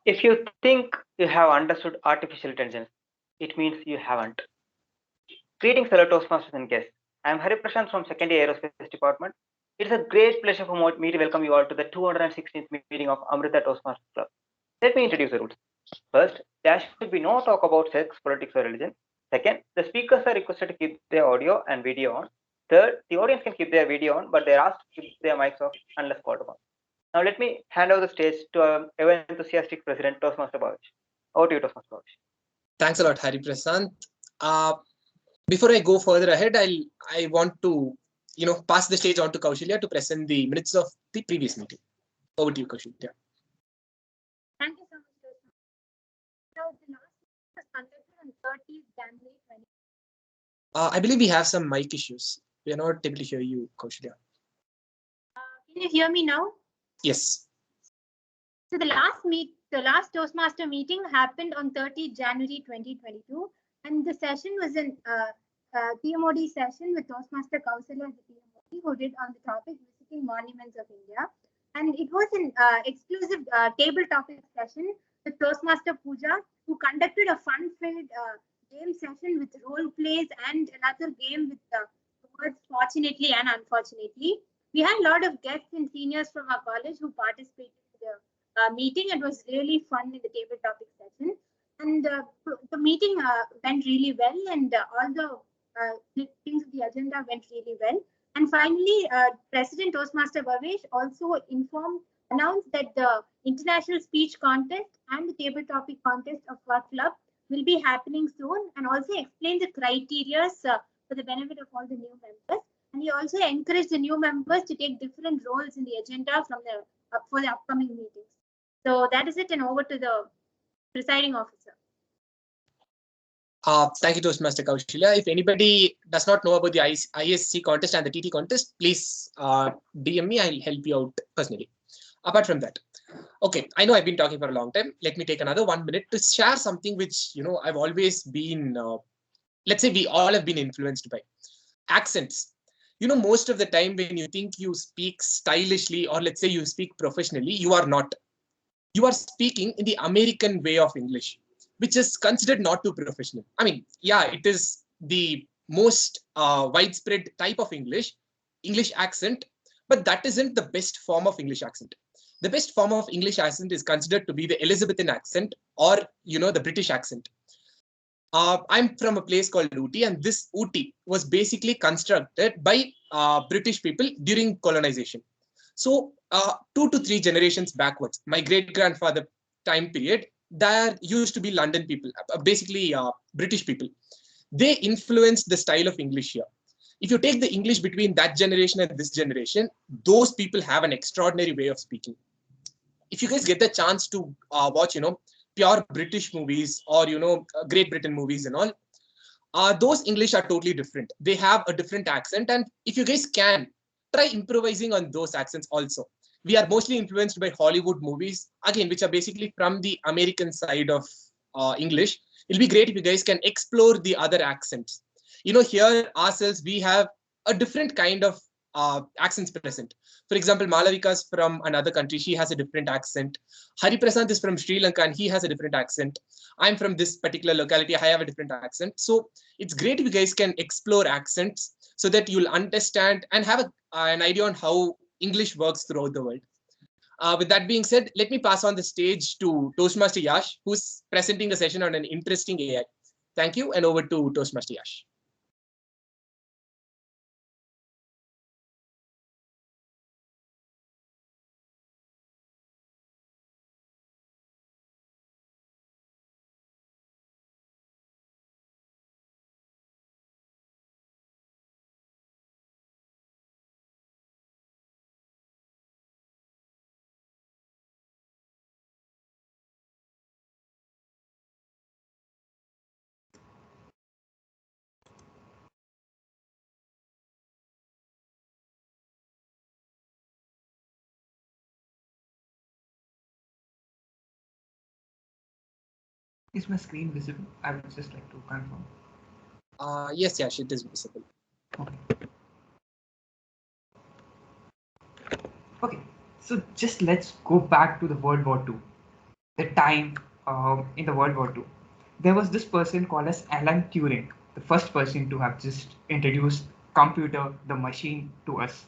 If you think you have understood artificial intelligence, it means you haven't. Greetings, fellow Toastmasters and guests. I am Hari Prashant from Second Year Aerospace Department. It is a great pleasure for me to welcome you all to the 216th meeting of Amrita Toastmasters Club. Let me introduce the rules. First, there should be no talk about sex, politics, or religion. Second, the speakers are requested to keep their audio and video on. Third, the audience can keep their video on, but they are asked to keep their mics off unless called upon. Now, let me hand over the stage to our ever enthusiastic president, Toastmaster Bhavesh. Over to you, Toastmaster Bhavesh. Thanks a lot, Hari Prasant. Before I go further ahead, I want to pass the stage on to Kaushalya to present the minutes of the previous meeting. Over to you, Kaushalya. Thank you so much, Roshni. So the last meeting was conducted on 30th January 2020. I believe we have some mic issues. We are not able to hear you, Kaushalya. Can you hear me now? Yes. So the last Toastmaster meeting happened on 30th January 2022, and the session was an TMOD session with Toastmaster Kausalya as the TMOD, who did on the topic visiting monuments of India, and it was an exclusive table topic session with Toastmaster Pooja, who conducted a fun-filled game session with role plays and another game with words fortunately and unfortunately. We had a lot of guests and seniors from our college who participated in the meeting. It was really fun in the table topic session, and the meeting went really well, and all the things of the agenda went really well. And finally, President Toastmaster Bhavesh also announced that the international speech contest and the table topic contest of our club will be happening soon, and also explain the criteria for the benefit of all the new members. And he also encouraged the new members to take different roles in the agenda from for the upcoming meetings. So that is it, and over to the presiding officer. Thank you, Toastmaster Kaushalya. If anybody does not know about the ISC contest and the TT contest, please DM me. I'll help you out personally. Apart from that, okay, I know I've been talking for a long time. Let me take another 1 minute to share something which I've always been. Let's say we all have been influenced by accents. Most of the time when you think you speak stylishly, or let's say you speak professionally, you are not. You are speaking in the American way of English, which is considered not too professional. I mean, yeah, it is the most widespread type of English accent, but that isn't the best form of English accent. The best form of English accent is considered to be the Elizabethan accent, or the British accent. I'm from a place called Ooty, and this Ooty was basically constructed by British people during colonization. So 2 to 3 generations backwards, my great-grandfather time period, there used to be London people, basically British people. They influenced the style of English here. If you take the English between that generation and this generation, those people have an extraordinary way of speaking. If you guys get the chance to watch, pure British movies, or, Great Britain movies and all, those English are totally different. They have a different accent. And if you guys can, try improvising on those accents also. We are mostly influenced by Hollywood movies, again, which are basically from the American side of English. It'll be great if you guys can explore the other accents. Here ourselves, we have a different kind of accents present. For example, Malavika is from another country. She has a different accent. Hari Prasant is from Sri Lanka and he has a different accent. I'm from this particular locality. I have a different accent. So it's great if you guys can explore accents so that you'll understand and have an idea on how English works throughout the world. With that being said, let me pass on the stage to Toastmaster Yash, who's presenting the session on an interesting AI. Thank you, and over to Toastmaster Yash. Is my screen visible? I would just like to confirm. Yes, Yash, it is visible. Okay. Okay, so just let's go back to the World War II. the time in the World War II, there was this person called as Alan Turing, the first person to have just introduced computer, the machine to us.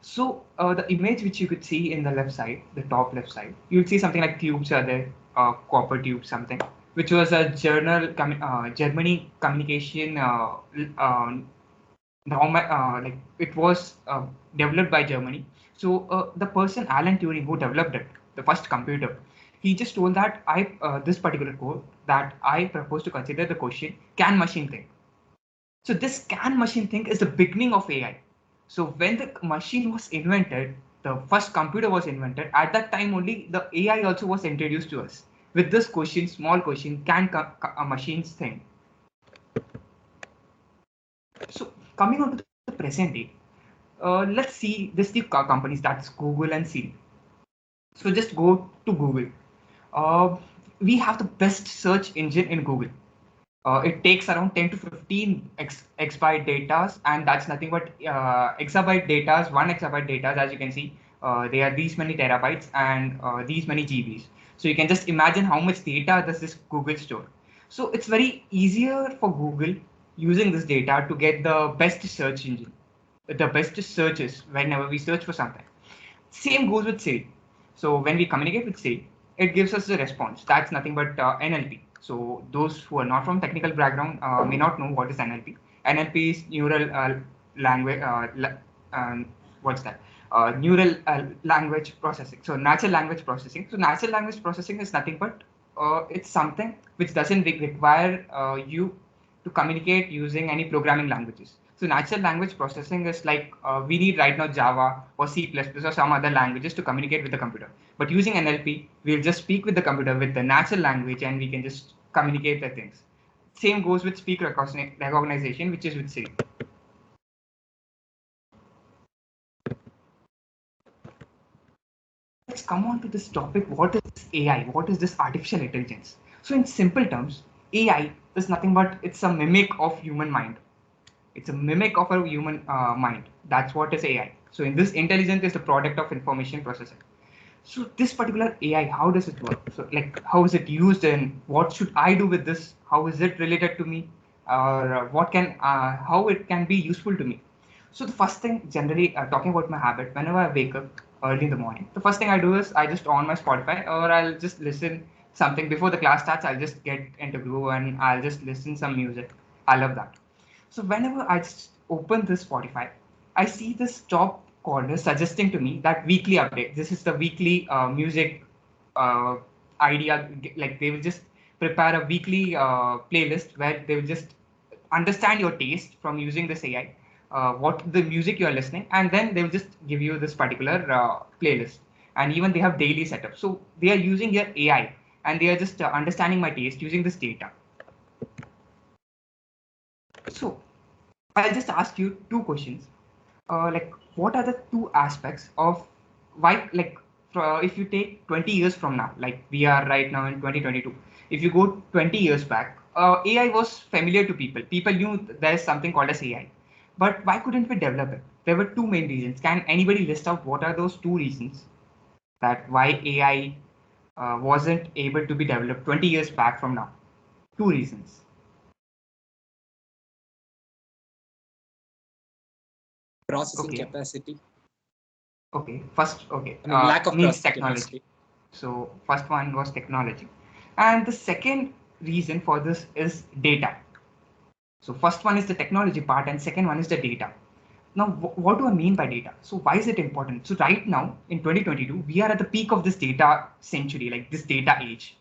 So the image which you could see in the left side, the top left side, you'll see something like tubes are there, copper tube something, which was a Germany communication like it was developed by Germany. So the person Alan Turing who developed it, the first computer, he just told that this particular code that I propose to consider the question, can machine think? So this can machine think is the beginning of AI. So when the machine was invented, the first computer was invented, at that time only the AI also was introduced to us. With this question, small question, can machines think? So coming on to the present day, let's see these two companies, that's Google and Siri. So just go to Google. Uh, we have the best search engine in Google. It takes around 10 to 15 exabyte data, and that's nothing but exabyte data, 1 exabyte data, as you can see. They are these many terabytes and these many GBs. So you can just imagine how much data does this Google store. So it's very easier for Google using this data to get the best search engine, the best searches whenever we search for something. Same goes with Siri. So when we communicate with Siri, it gives us a response. That's nothing but NLP. So those who are not from technical background may not know what is NLP. NLP is neural language. What's that? Neural language processing. So natural language processing. So natural language processing is nothing but it's something which doesn't require you to communicate using any programming languages. So natural language processing is like we need right now Java or C++ or some other languages to communicate with the computer. But using NLP, we'll just speak with the computer with the natural language and we can just communicate the things. Same goes with speak recognition, which is with Siri. Let's come on to this topic. What is AI? What is this artificial intelligence? So in simple terms, AI is nothing but it's a mimic of human mind. It's a mimic of a human mind. That's what is AI. So in this, intelligence is the product of information processing. So this particular AI, how does it work? So like, how is it used and what should I do with this? How is it related to me? Or how it can be useful to me? So the first thing, generally talking about my habit, whenever I wake up early in the morning, the first thing I do is I just on my Spotify or I'll just listen something before the class starts. I'll just get into groove and I'll just listen some music. I love that. So whenever I just open this Spotify, I see this top corner suggesting to me that weekly update. This is the weekly music uh, idea. Like they will just prepare a weekly playlist where they will just understand your taste from using this AI, what the music you are listening, and then they will just give you this particular playlist. And even they have daily setup. So they are using your AI and they are just understanding my taste using this data. So I'll just ask you two questions. Like, what are the two aspects of why, like, if you take 20 years from now, like we are right now in 2022, if you go 20 years back, AI was familiar to people. People knew there's something called as AI. But why couldn't we develop it? There were two main reasons. Can anybody list out what are those two reasons that why AI wasn't able to be developed 20 years back from now? Two reasons. Processing Okay. capacity. Okay. First, okay. I mean, lack of Means processing technology. capacity. So first one was technology. And the second reason for this is data. So first one is the technology part and second one is the data. Now, what do I mean by data? So why is it important? So right now in 2022, we are at the peak of this data century, like this data age.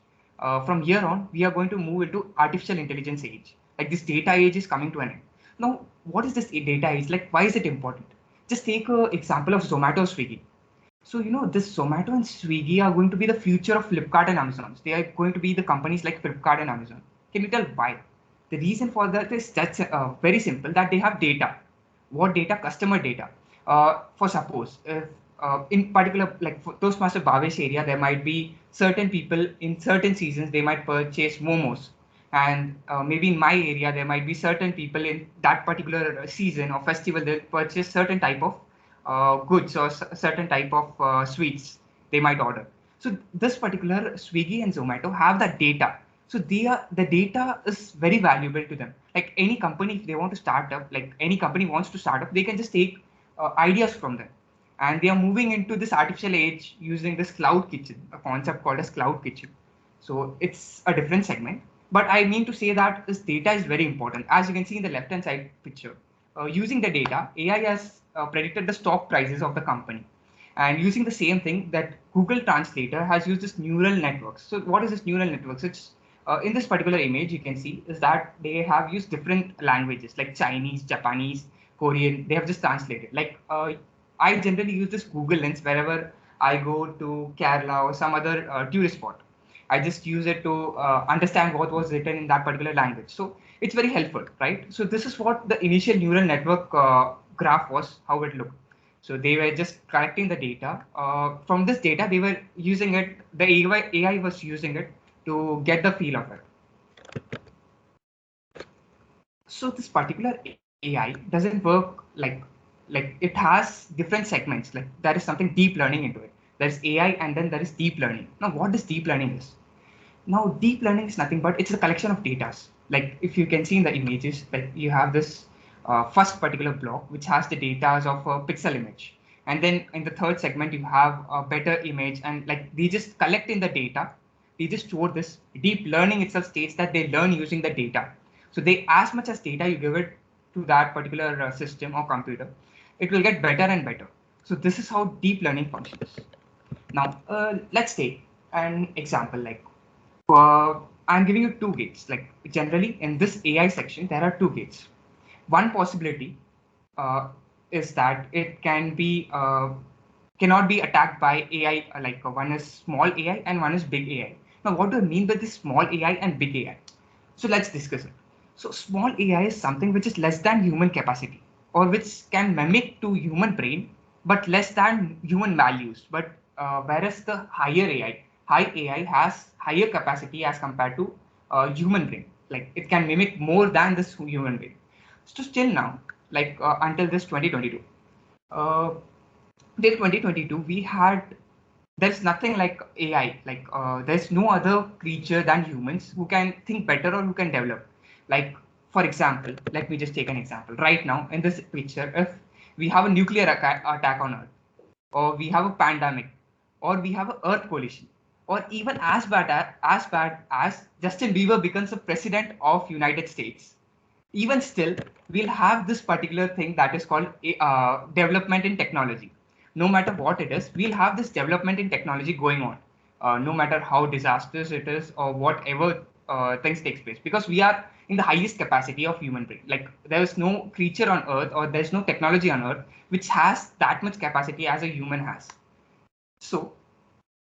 From here on, we are going to move into artificial intelligence age. Like this data age is coming to an end. Now, what is this data age? Like, why is it important? Just take an example of Zomato or Swiggy. So, this Zomato and Swiggy are going to be the future of Flipkart and Amazon. They are going to be the companies like Flipkart and Amazon. Can you tell why? The reason for that is that's very simple, that they have data. What data? Customer data. For suppose, if in particular, like for Toastmaster Bhavesh area, there might be certain people in certain seasons, they might purchase momos. And maybe in my area, there might be certain people in that particular season or festival, they purchase certain type of goods or certain type of sweets they might order. So this particular Swiggy and Zomato have that data. So the data is very valuable to them. Like any company, if they want to start up, like any company wants to start up, they can just take ideas from them. And they are moving into this artificial age using this cloud kitchen, a concept called as cloud kitchen. So it's a different segment. But I mean to say that this data is very important. As you can see in the left-hand side picture, using the data, AI has predicted the stock prices of the company. And using the same thing that Google Translator has used this neural networks. So what is this neural networks? It's in this particular image you can see is that they have used different languages like Chinese, Japanese, Korean. They have just translated. Like I generally use this Google Lens wherever I go to Kerala or some other tourist spot. I just use it to understand what was written in that particular language. So it's very helpful, right? So this is what the initial neural network graph was, how it looked. So they were just collecting the data. From this data, they were using it, the AI was using it to get the feel of it. So this particular AI doesn't work like it has different segments. Like there is something deep learning into it. There's AI and then there is deep learning. Now what is deep learning is? Now deep learning is nothing but it's a collection of data. Like if you can see in the images, like you have this first particular block which has the data of a pixel image, and then in the third segment you have a better image, and like they just collect in the data, they just store this. Deep learning itself states that they learn using the data. So they, as much as data you give it to that particular system or computer, it will get better and better. So this is how deep learning functions. Now let's take an example. Like I'm giving you two gates. Like generally in this AI section, there are two gates. One possibility is that it can be cannot be attacked by AI. Like one is small AI and one is big AI. Now, what do I mean by this small AI and big AI? So let's discuss it. So small AI is something which is less than human capacity, or which can mimic to human brain, but less than human values. But whereas the high AI has higher capacity as compared to human brain. Like it can mimic more than this human brain. So still now, like until this 2022, uh, till 2022, we had there's nothing like AI. Like there's no other creature than humans who can think better or who can develop. Like for example, let me just take an example. Right now in this picture, if we have a nuclear attack on Earth, or we have a pandemic, or we have a Earth collision, or even as Justin Bieber becomes the president of United States, even still, we'll have this particular thing that is called development in technology. No matter what it is, we'll have this development in technology going on, no matter how disastrous it is or whatever things takes place, because we are in the highest capacity of human brain. Like there is no creature on Earth or there's no technology on Earth which has that much capacity as a human has. So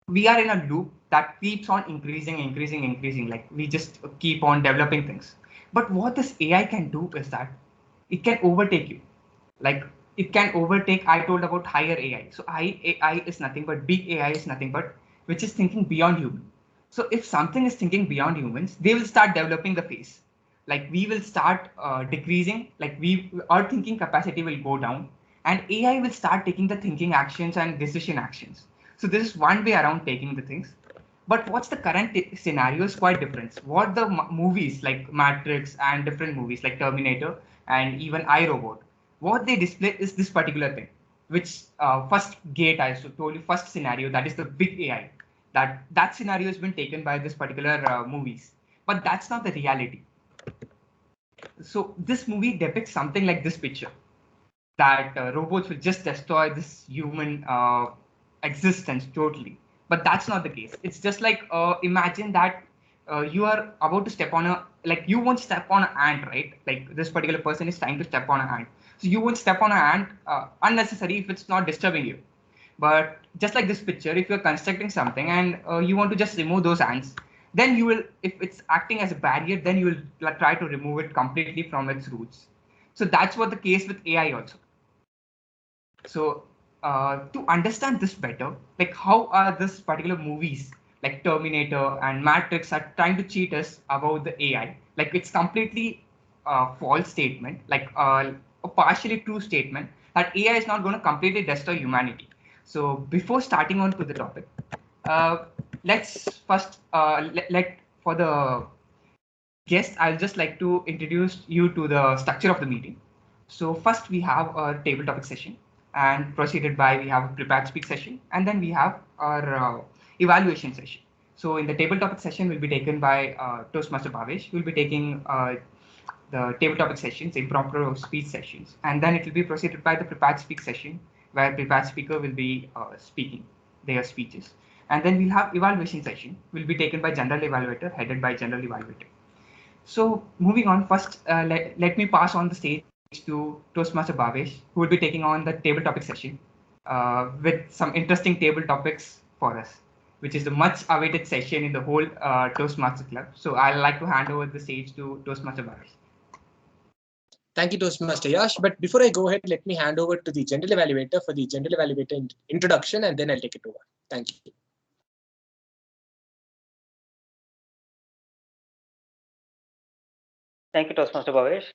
we are in a loop that keeps on increasing. Like we just keep on developing things. But what this AI can do is that it can overtake you. Like it can overtake, I told about higher AI. So high AI is nothing but big AI is nothing but which is thinking beyond human. So if something is thinking beyond humans, they will start developing the face. Like we will start decreasing, like our thinking capacity will go down, and AI will start taking the thinking actions and decision actions. So this is one way around taking the things. But what's the current scenario is quite different. What the movies like Matrix and different movies like Terminator and even iRobot, what they display is this particular thing, which first gate I told you, first scenario, that is the big AI. That scenario has been taken by this particular movies, but that's not the reality. So this movie depicts something like this picture, that robots will just destroy this human existence totally. But that's not the case. It's just like imagine that you are about to step on like you won't step on an ant, right? Like this particular person is trying to step on an ant. So you won't step on an ant unnecessary if it's not disturbing you. But just like this picture, if you're constructing something and you want to just remove those ants, then you will, if it's acting as a barrier, then you will try to remove it completely from its roots. So that's what the case with AI also. So to understand this better, like how are this particular movies like Terminator and Matrix are trying to cheat us about the AI? Like it's completely false statement, like a partially true statement that AI is not going to completely destroy humanity. So before starting on to the topic, Let's first let for the guests, I'll just like to introduce you to the structure of the meeting. So first we have a table topic session, and preceded by we have a prepared speak session, and then we have our evaluation session. So in the table topic session will be taken by Toastmaster Bhavesh, who will be taking the table topic sessions, impromptu speech sessions, and then it will be preceded by the prepared speak session, where prepared speaker will be speaking their speeches. And then we'll have evaluation session, will be taken by general evaluator, headed by general evaluator. So moving on, first let me pass on the stage to Toastmaster Bhavesh, who will be taking on the table topic session with some interesting table topics for us, which is the much awaited session in the whole Toastmaster Club. So I'd like to hand over the stage to Toastmaster Bhavesh. Thank you, Toastmaster Yash. But before I go ahead, let me hand over to the general evaluator for the general evaluator introduction, and then I'll take it over. Thank you. Thank you, Toastmaster Bhavesh.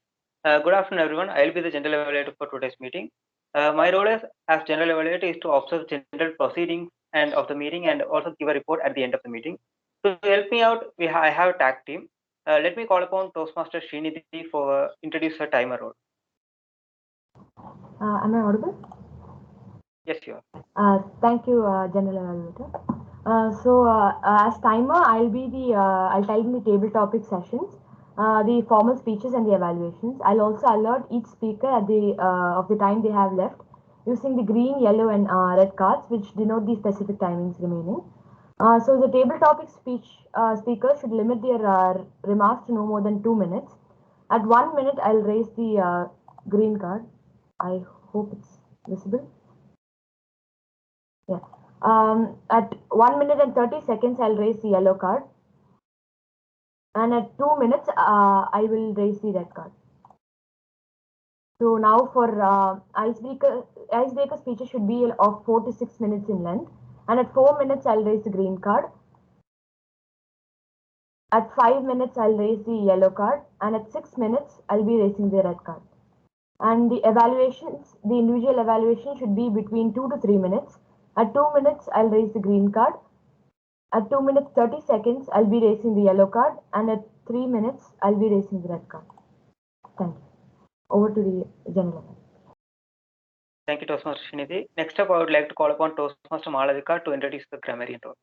Good afternoon, everyone. I will be the general evaluator for today's meeting. My role as general evaluator is to observe general proceedings and of the meeting, and also give a report at the end of the meeting. To help me out, I have a tag team. Let me call upon Toastmaster Srinidhi for introduce her timer role. Am I audible? Yes, you are. Thank you, General Evaluator. As timer, I'll time the table topic sessions, the formal speeches and the evaluations. I'll also alert each speaker at the of the time they have left, using the green, yellow, and red cards, which denote the specific timings remaining. So the table topic speakers should limit their remarks to no more than 2 minutes. At 1 minute, I'll raise the green card. I hope it's visible. Yeah. At 1 minute and 30 seconds, I'll raise the yellow card. And at 2 minutes, I will raise the red card. So now for icebreaker speeches should be of 4 to 6 minutes in length. And at 4 minutes, I'll raise the green card. At 5 minutes, I'll raise the yellow card. And at 6 minutes, I'll be raising the red card. And the evaluations, the individual evaluation should be between 2 to 3 minutes. At 2 minutes, I'll raise the green card. At 2 minutes 30 seconds, I'll be raising the yellow card. And at 3 minutes, I'll be raising the red card. Thank you. Over to the general. Thank you, Toastmaster Srinidhi. Next up, I would like to call upon Toastmaster Malavika to introduce the grammarian role.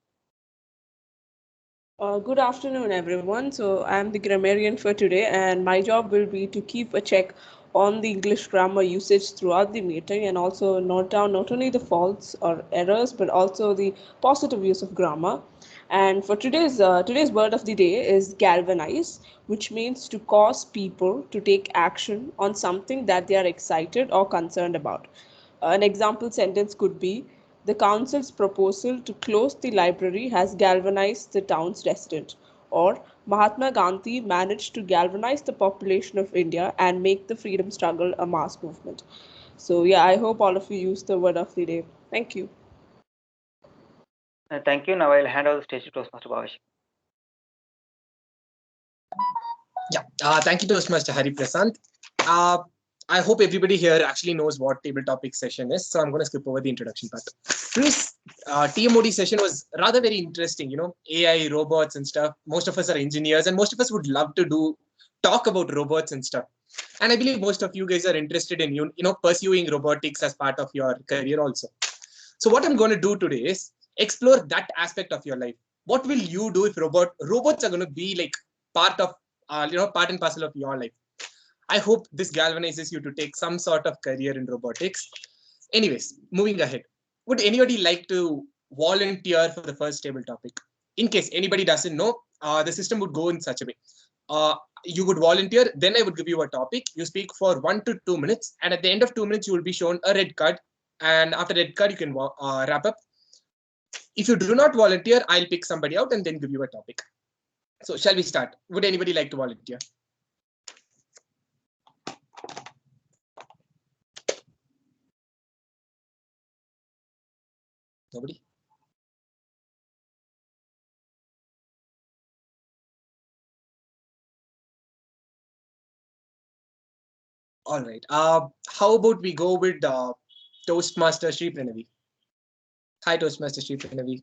Good afternoon, everyone. So I'm the grammarian for today, and my job will be to keep a check on the English grammar usage throughout the meeting, and also note down not only the faults or errors, but also the positive use of grammar. And for today's word of the day is galvanize, which means to cause people to take action on something that they are excited or concerned about. An example sentence could be, the council's proposal to close the library has galvanized the town's residents. Or Mahatma Gandhi managed to galvanize the population of India and make the freedom struggle a mass movement. So yeah, I hope all of you use the word of the day. Thank you. Thank you. Now I'll hand over the stage to Toastmaster Bhavesh. Yeah, thank you, Toastmaster Hari Prasant. I hope everybody here actually knows what table topic session is, so I'm going to skip over the introduction part. This TMOD session was rather very interesting, you know, AI, robots and stuff. Most of us are engineers, and most of us would love to talk about robots and stuff. And I believe most of you guys are interested in, pursuing robotics as part of your career also. So what I'm going to do today is explore that aspect of your life. What will you do if robots are going to be like part and parcel of your life? I hope this galvanizes you to take some sort of career in robotics. Anyways, moving ahead. Would anybody like to volunteer for the first table topic? In case anybody doesn't know, the system would go in such a way. You would volunteer, then I would give you a topic. You speak for 1 to 2 minutes, and at the end of 2 minutes, you will be shown a red card. And after red card, you can wrap up. If you do not volunteer, I'll pick somebody out and then give you a topic. So shall we start? Would anybody like to volunteer? Nobody? All right. How about we go with Toastmaster Sri Pranavi? Hi, Toastmaster Sri Pranavi.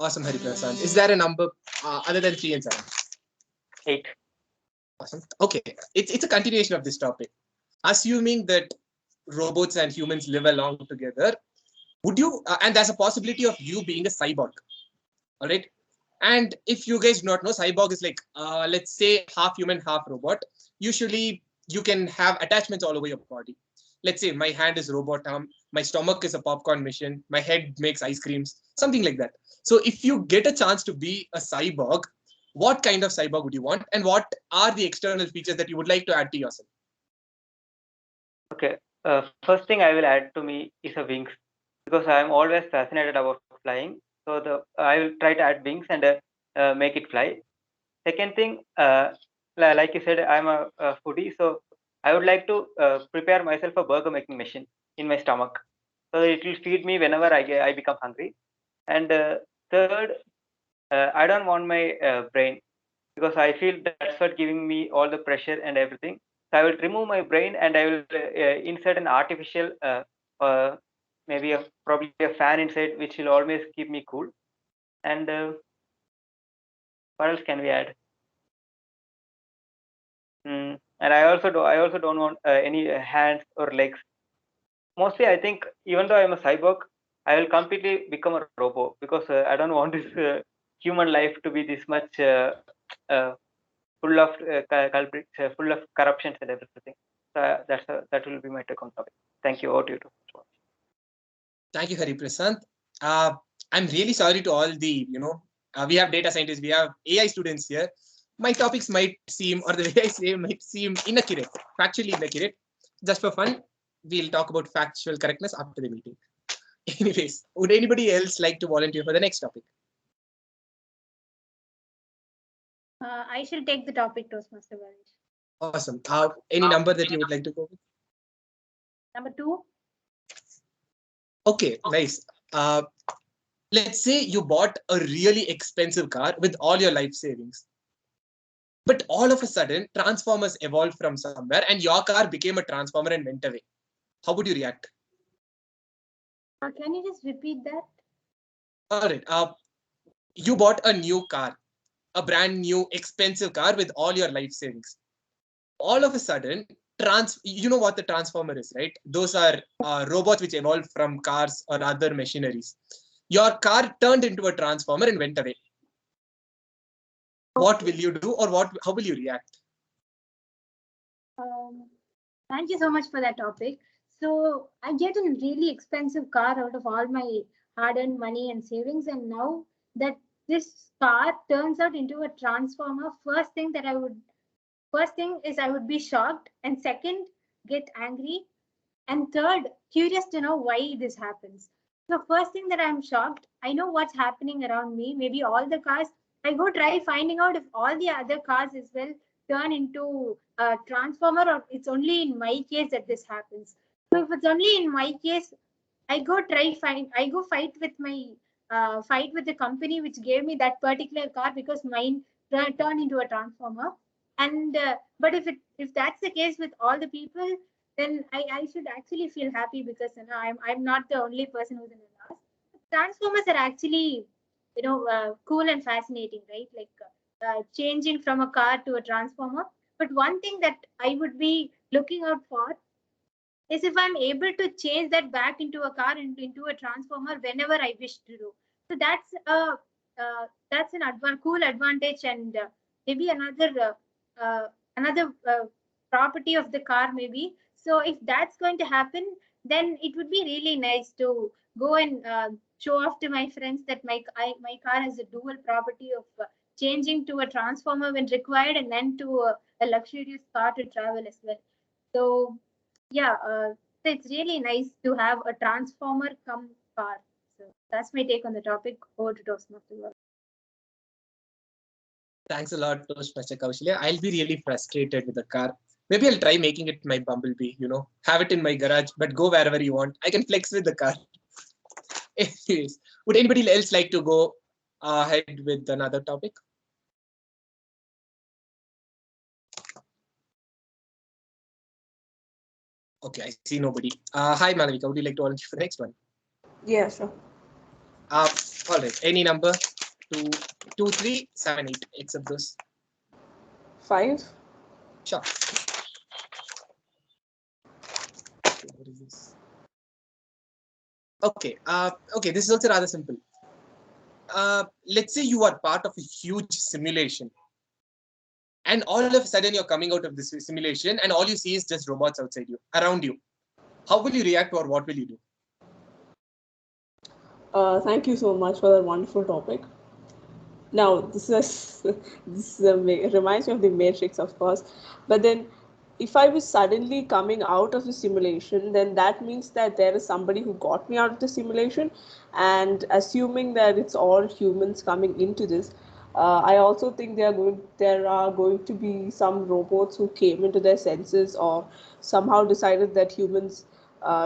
Awesome, Hariprasad. Is there a number other than 3 and 7? 8. Awesome. Okay, it's a continuation of this topic. Assuming that robots and humans live along together, would you? And there's a possibility of you being a cyborg. All right. And if you guys do not know, cyborg is like, let's say, half human, half robot. Usually, you can have attachments all over your body. Let's say my hand is robot arm, my stomach is a popcorn machine, my head makes ice creams, something like that. So if you get a chance to be a cyborg, what kind of cyborg would you want? And what are the external features that you would like to add to yourself? Okay. First thing I will add to me is a wings, because I am always fascinated about flying. So I will try to add wings and make it fly. Second thing, like you said, I'm a foodie, so I would like to prepare myself a burger making machine in my stomach, so it will feed me whenever I become hungry. And third, I don't want my brain, because I feel that's what giving me all the pressure and everything. So I will remove my brain and I will insert an artificial, maybe probably a fan inside, which will always keep me cool. And what else can we add? And I also don't want any hands or legs. Mostly, I think even though I'm a cyborg, I will completely become a robot, because I don't want this human life to be this much uh, full of culprits, full of corruptions and everything. So that will be my take on topic. Thank you. Over to you. Thank you, Hariprasad. I'm really sorry to all the, we have data scientists, we have AI students here. My topics might seem, or the way I say might seem inaccurate, factually inaccurate. Just for fun, we'll talk about factual correctness after the meeting. Anyways, would anybody else like to volunteer for the next topic? I shall take the topic, Toastmaster. Awesome. Any number that you would like to go with? Number 2. Okay, nice. Let's say you bought a really expensive car with all your life savings. But all of a sudden, Transformers evolved from somewhere and your car became a Transformer and went away. How would you react? Can you just repeat that? All right. You bought a new car, a brand new expensive car with all your life savings. All of a sudden, you know what the Transformer is, right? Those are robots which evolved from cars or other machineries. Your car turned into a Transformer and went away. What will you do, or how will you react? Thank you so much for that topic. So I get a really expensive car out of all my hard-earned money and savings, and now that this car turns out into a Transformer, first thing is I would be shocked, and second, get angry, and third, curious to know why this happens. So first thing that I'm shocked, I know what's happening around me. Maybe all the cars, I go try finding out if all the other cars as well turn into a Transformer, or it's only in my case that this happens. So if it's only in my case, I go fight with the company which gave me that particular car, because mine turned into a Transformer. And but if that's the case with all the people, then I should actually feel happy, because I'm not the only person who's in a loss. Transformers are actually cool and fascinating, right? Like changing from a car to a Transformer. But one thing that I would be looking out for is if I'm able to change that back into a car and into a Transformer whenever I wish to do. So that's an cool advantage, and maybe another property of the car maybe. So if that's going to happen, then it would be really nice to go and show off to my friends that my car has a dual property of changing to a Transformer when required, and then to a luxurious car to travel as well. So yeah, so it's really nice to have a Transformer come car. So that's my take on the topic. Over to Toastmaster. Thanks a lot, Toastmaster Kaushalya. I'll be really frustrated with the car. Maybe I'll try making it my Bumblebee, have it in my garage, but go wherever you want. I can flex with the car. Anyways, would anybody else like to go ahead with another topic? Okay, I see nobody. Hi, Malavika. Would you like to volunteer for the next one? Yeah, sure. All All right. Any number? 2, 2, 3, 7, 8. Except those. 5. Sure. What is this? Okay. Okay. This is also rather simple. Let's say you are part of a huge simulation, and all of a sudden you're coming out of this simulation, and all you see is just robots outside you, around you. How will you react, or what will you do? Thank you so much for that wonderful topic. Now, reminds me of the Matrix, of course. But then, if I was suddenly coming out of the simulation, then that means that there is somebody who got me out of the simulation. And assuming that it's all humans coming into this, I also think there are going to be some robots who came into their senses or somehow decided that humans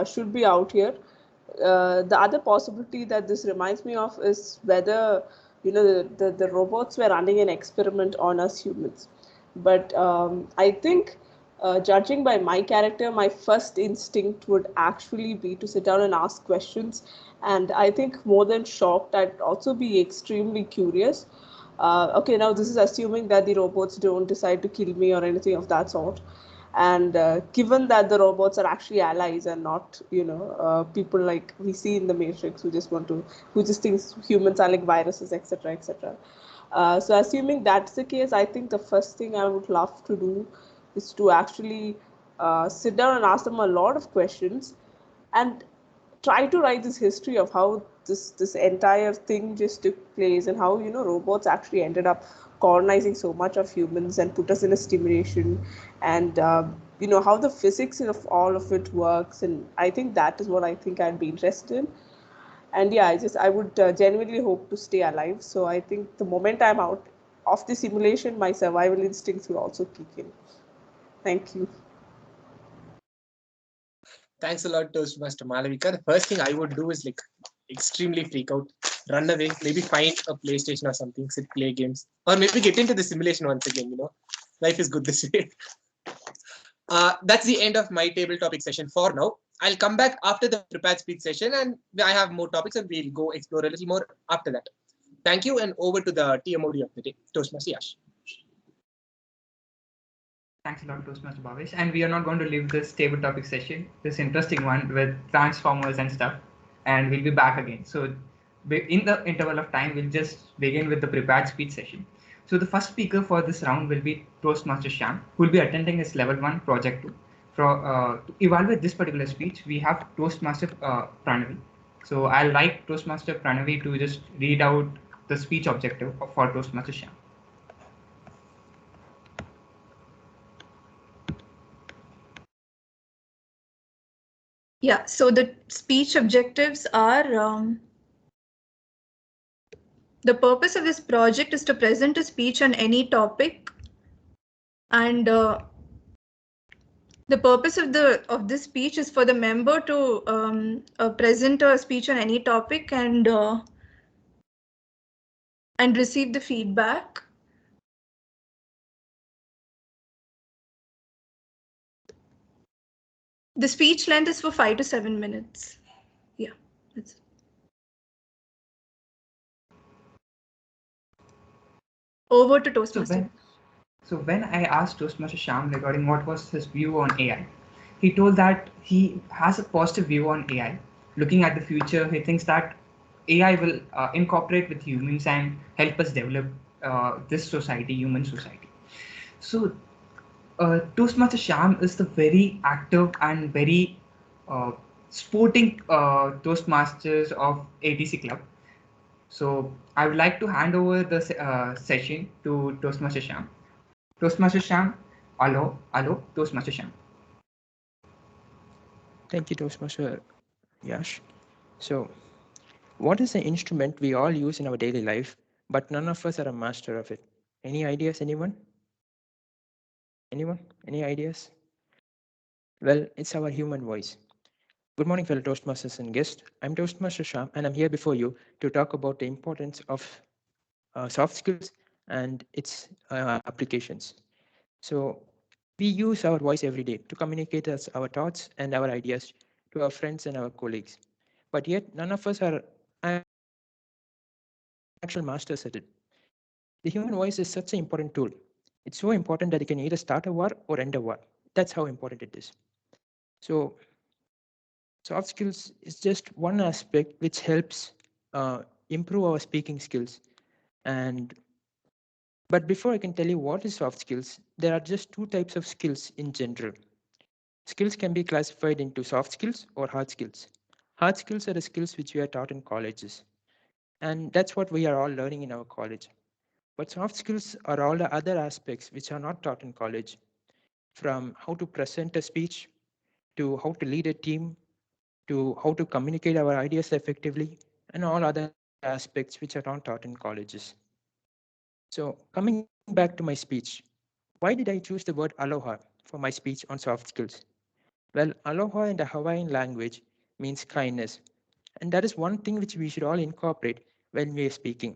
should be out here. The other possibility that this reminds me of is whether the robots were running an experiment on us humans. But I think, judging by my character, my first instinct would actually be to sit down and ask questions. And I think more than shocked, I'd also be extremely curious. Okay, now this is assuming that the robots don't decide to kill me or anything of that sort. And given that the robots are actually allies and not people like we see in the Matrix who just thinks humans are like viruses, etc., etc. So assuming that's the case, I think the first thing I would love to do is to actually sit down and ask them a lot of questions and try to write this history of how this entire thing just took place, and how robots actually ended up colonizing so much of humans and put us in a stimulation, and how the physics of all of it works. And I think that is what I think I'd be interested in. And yeah, I would genuinely hope to stay alive. So I think the moment I'm out of the simulation, my survival instincts will also kick in. Thank you. Thanks a lot, Toastmaster Malavika. The first thing I would do is like extremely freak out, run away, maybe find a PlayStation or something, sit, play games, or maybe get into the simulation once again. Life is good this way. That's the end of my table topic session for now. I'll come back after the prepared speech session, and I have more topics, and we'll go explore a little more after that. Thank you, and over to the TMOD of the day, Toastmaster Yash. Thanks a lot, Toastmaster Bhavesh. And we are not going to leave this table topic session, this interesting one with transformers and stuff, and we'll be back again. So in the interval of time, we'll just begin with the prepared speech session. So the first speaker for this round will be Toastmaster Shyam, who will be attending his level 1 project 2. To evaluate this particular speech, we have Toastmaster Pranavi. So I'll like Toastmaster Pranavi to just read out the speech objective for Toastmaster Shyam. Yeah, so the speech objectives are the purpose of this project is to present a speech on any topic, and the purpose of this speech is for the member to present a speech on any topic and receive the feedback. The speech length is for 5 to 7 minutes. Yeah, that's it. Over to Toastmaster. So when I asked Toastmaster Shyam regarding what was his view on AI, he told that he has a positive view on AI. Looking at the future, he thinks that AI will incorporate with humans and help us develop this society, human society. So Toastmaster Shyam is the very active and very sporting Toastmasters of ATC Club. So I would like to hand over the session to Toastmaster Shyam. Toastmaster Shyam, hello, Toastmaster Shyam. Thank you, Toastmaster Yash. So, what is the instrument we all use in our daily life, but none of us are a master of it? Any ideas, anyone? Anyone? Any ideas? Well, it's our human voice. Good morning, fellow Toastmasters and guests. I'm Toastmaster Shyam, and I'm here before you to talk about the importance of soft skills and its applications. So, we use our voice every day to communicate our thoughts and our ideas to our friends and our colleagues. But yet, none of us are actual masters at it. The human voice is such an important tool. It's so important that it can either start a war or end a war. That's how important it is. So soft skills is just one aspect which helps improve our speaking skills. But before I can tell you what is soft skills, there are just two types of skills in general. Skills can be classified into soft skills or hard skills. Hard skills are the skills which we are taught in colleges. And that's what we are all learning in our college. But soft skills are all the other aspects which are not taught in college, from how to present a speech, to how to lead a team, to how to communicate our ideas effectively, and all other aspects which are not taught in colleges. So, coming back to my speech, why did I choose the word aloha for my speech on soft skills? Well, aloha in the Hawaiian language means kindness, and that is one thing which we should all incorporate when we are speaking.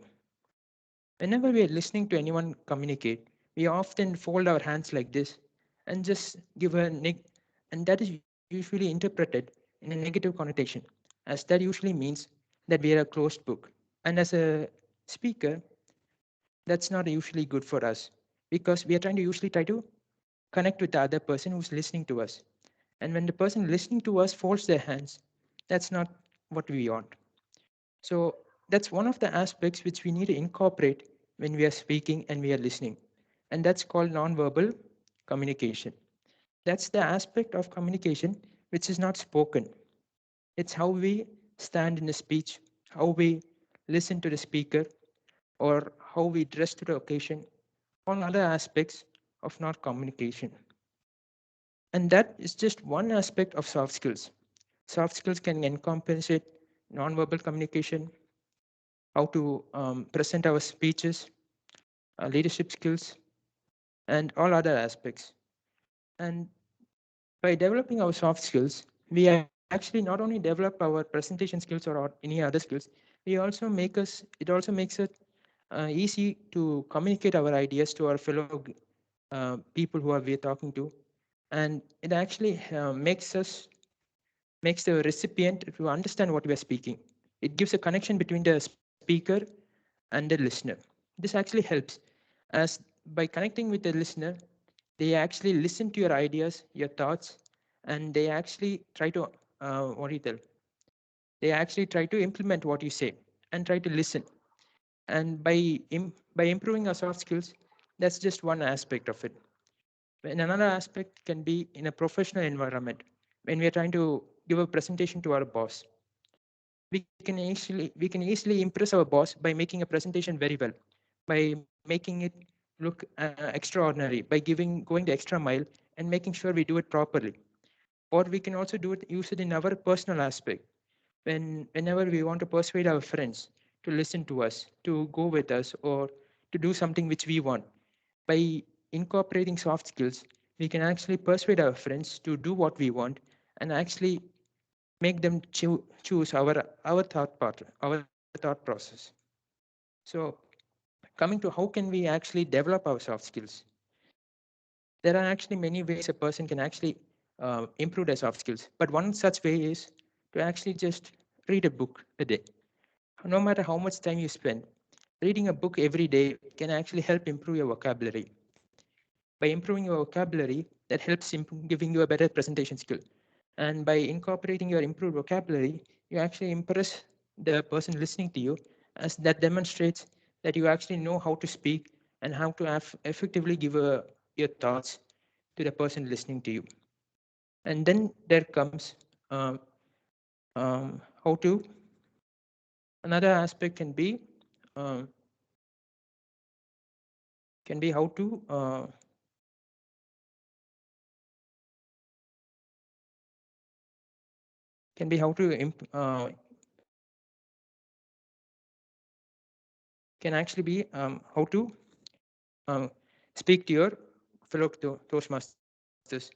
Whenever we are listening to anyone communicate, we often fold our hands like this and just give and that is usually interpreted in a negative connotation, as that usually means that we are a closed book. And as a speaker, that's not usually good for us because we are trying to usually try to connect with the other person who's listening to us. And when the person listening to us folds their hands, that's not what we want. So that's one of the aspects which we need to incorporate when we are speaking and we are listening. And that's called nonverbal communication. That's the aspect of communication which is not spoken. It's how we stand in a speech, how we listen to the speaker, or how we dress to the occasion, all other aspects of not communication. And that is just one aspect of soft skills. Soft skills can encompass it, nonverbal communication, how to present our speeches, leadership skills, and all other aspects. And by developing our soft skills, we actually not only develop our presentation skills or any other skills, it also makes it easy to communicate our ideas to our fellow people who are we are talking to, and it actually makes the recipient to understand what we are speaking. It gives a connection between the speaker and the listener. This actually helps, as by connecting with the listener, they actually listen to your ideas, your thoughts, and they actually try to what do you tell? They actually try to implement what you say and try to listen. And by improving our soft skills, that's just one aspect of it. And another aspect can be in a professional environment when we are trying to give a presentation to our boss. We can easily impress our boss by making a presentation very well, by making it look extraordinary, by going the extra mile and making sure we do it properly. Or we can also use it in our personal aspect, whenever we want to persuade our friends to listen to us, to go with us, or to do something which we want. By incorporating soft skills, we can actually persuade our friends to do what we want and actually make them choose our thought process. So coming to how can we actually develop our soft skills, there are actually many ways a person can actually improve their soft skills, but one such way is to actually just read a book a day. No matter how much time you spend, reading a book every day can actually help improve your vocabulary. By improving your vocabulary, that helps giving you a better presentation skill. And by incorporating your improved vocabulary, you actually impress the person listening to you, as that demonstrates that you actually know how to speak and how to effectively give your thoughts to the person listening to you. And then there comes how to, another aspect um, can be how to can be how to can actually be how to speak to your fellow Toastmasters.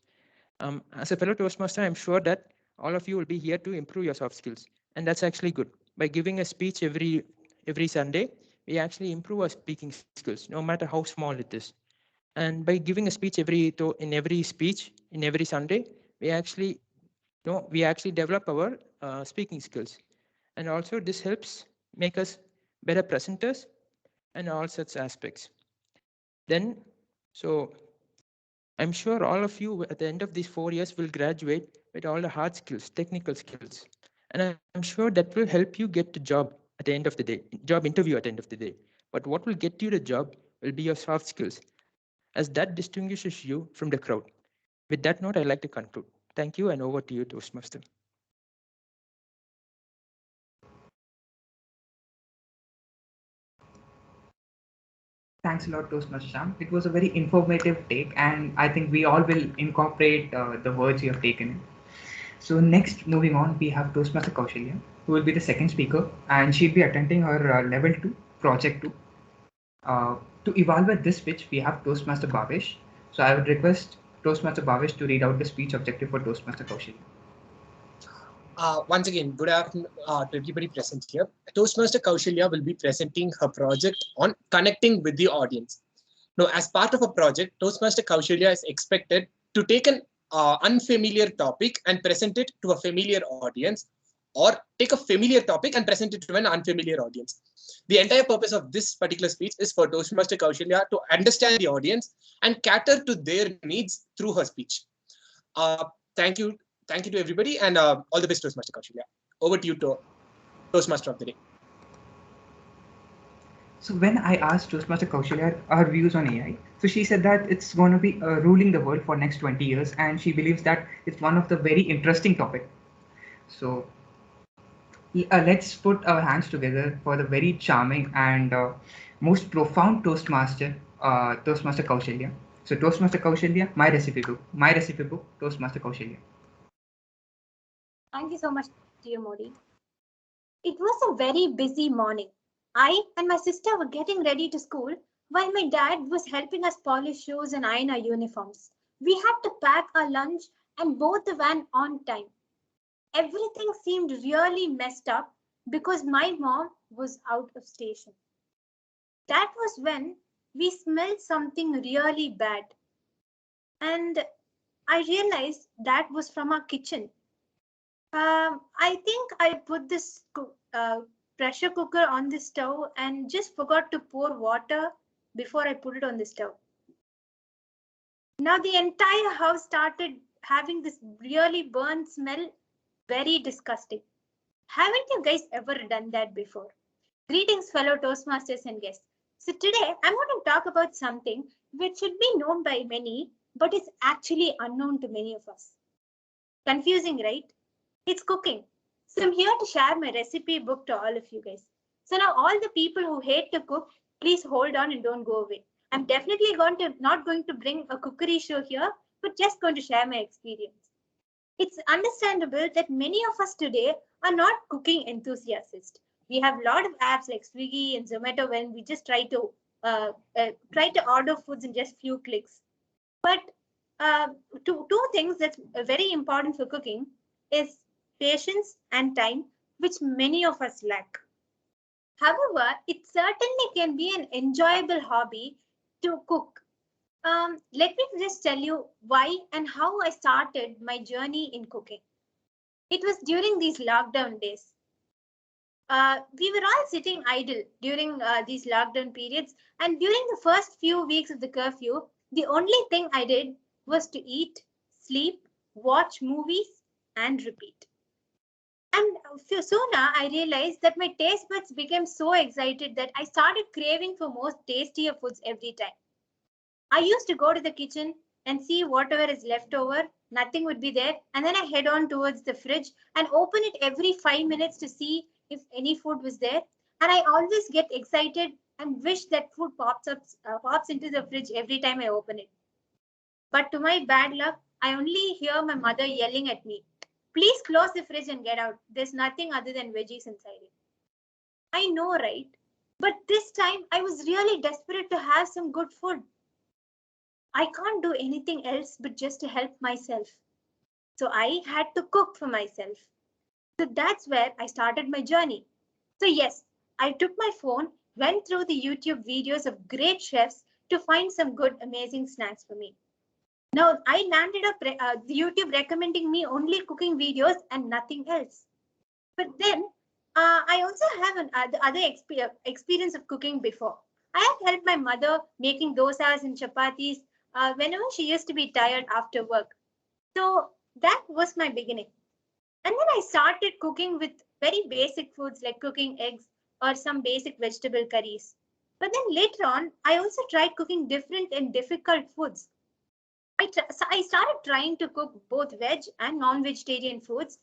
As a fellow Toastmaster, I'm sure that all of you will be here to improve your soft skills, and that's actually good. By giving a speech every Sunday, we actually improve our speaking skills, no matter how small it is. And by giving a speech in every speech in every Sunday, we actually develop our speaking skills, and also this helps make us better presenters, and all such aspects. Then, so I'm sure all of you at the end of these 4 years will graduate with all the hard skills, technical skills. And I'm sure that will help you get the job at the end of the day, job interview at the end of the day. But what will get you the job will be your soft skills, as that distinguishes you from the crowd. With that note, I'd like to conclude. Thank you, and over to you, Toastmaster. Thanks a lot, Toastmaster Sham. It was a very informative take, and I think we all will incorporate the words you have taken. So next, moving on, we have Toastmaster Kaushalya, who will be the second speaker, and she'll be attending her level 2, project 2. To evaluate this speech, we have Toastmaster Bhavesh. So I would request Toastmaster Bhavesh to read out the speech objective for Toastmaster Kaushalya. Once again, good afternoon to everybody present here. Toastmaster Kaushalya will be presenting her project on connecting with the audience. Now, as part of a project, Toastmaster Kaushalya is expected to take an unfamiliar topic and present it to a familiar audience, or take a familiar topic and present it to an unfamiliar audience. The entire purpose of this particular speech is for Toastmaster Kaushalya to understand the audience and cater to their needs through her speech. Thank you. Thank you to everybody, and all the best, Toastmaster Kaushalya. Over to you, Toastmaster of the day. So when I asked Toastmaster Kaushalya her views on AI, so she said that it's going to be ruling the world for next 20 years, and she believes that it's one of the very interesting topic. So let's put our hands together for the very charming and most profound Toastmaster, Toastmaster Kaushalya. So Toastmaster Kaushalya, my recipe book, Toastmaster Kaushalya. Thank you so much, dear Modi. It was a very busy morning. I and my sister were getting ready to school while my dad was helping us polish shoes and iron our uniforms. We had to pack our lunch and board the van on time. Everything seemed really messed up because my mom was out of station. That was when we smelled something really bad. And I realized that was from our kitchen. I think I put this pressure cooker on the stove and just forgot to pour water before I put it on the stove. Now the entire house started having this really burnt smell, very disgusting. Haven't you guys ever done that before? Greetings, fellow Toastmasters and guests. So today I'm going to talk about something which should be known by many, but is actually unknown to many of us. Confusing, right? It's cooking. So I'm here to share my recipe book to all of you guys. So now all the people who hate to cook, please hold on and don't go away. I'm definitely not going to bring a cookery show here, but just going to share my experience. It's understandable that many of us today are not cooking enthusiasts. We have a lot of apps like Swiggy and Zomato when we just try to order foods in just few clicks. But two things that's very important for cooking is patience and time, which many of us lack. However, it certainly can be an enjoyable hobby to cook. Let me just tell you why and how I started my journey in cooking. It was during these lockdown days. We were all sitting idle during these lockdown periods, and during the first few weeks of the curfew, the only thing I did was to eat, sleep, watch movies, and repeat. And soon I realized that my taste buds became so excited that I started craving for more tastier foods every time. I used to go to the kitchen and see whatever is left over, nothing would be there, and then I head on towards the fridge and open it every 5 minutes to see if any food was there. And I always get excited and wish that food pops into the fridge every time I open it. But to my bad luck, I only hear my mother yelling at me, "Please close the fridge and get out. There's nothing other than veggies inside it." I know, right? But this time I was really desperate to have some good food. I can't do anything else but just to help myself. So I had to cook for myself. So that's where I started my journey. So yes, I took my phone, went through the YouTube videos of great chefs to find some good, amazing snacks for me. Now I landed up YouTube recommending me only cooking videos and nothing else. But then I also have other experience of cooking before. I have helped my mother making dosas and chapatis whenever she used to be tired after work. So that was my beginning. And then I started cooking with very basic foods like cooking eggs or some basic vegetable curries. But then later on, I also tried cooking different and difficult foods. So I started trying to cook both veg and non-vegetarian foods,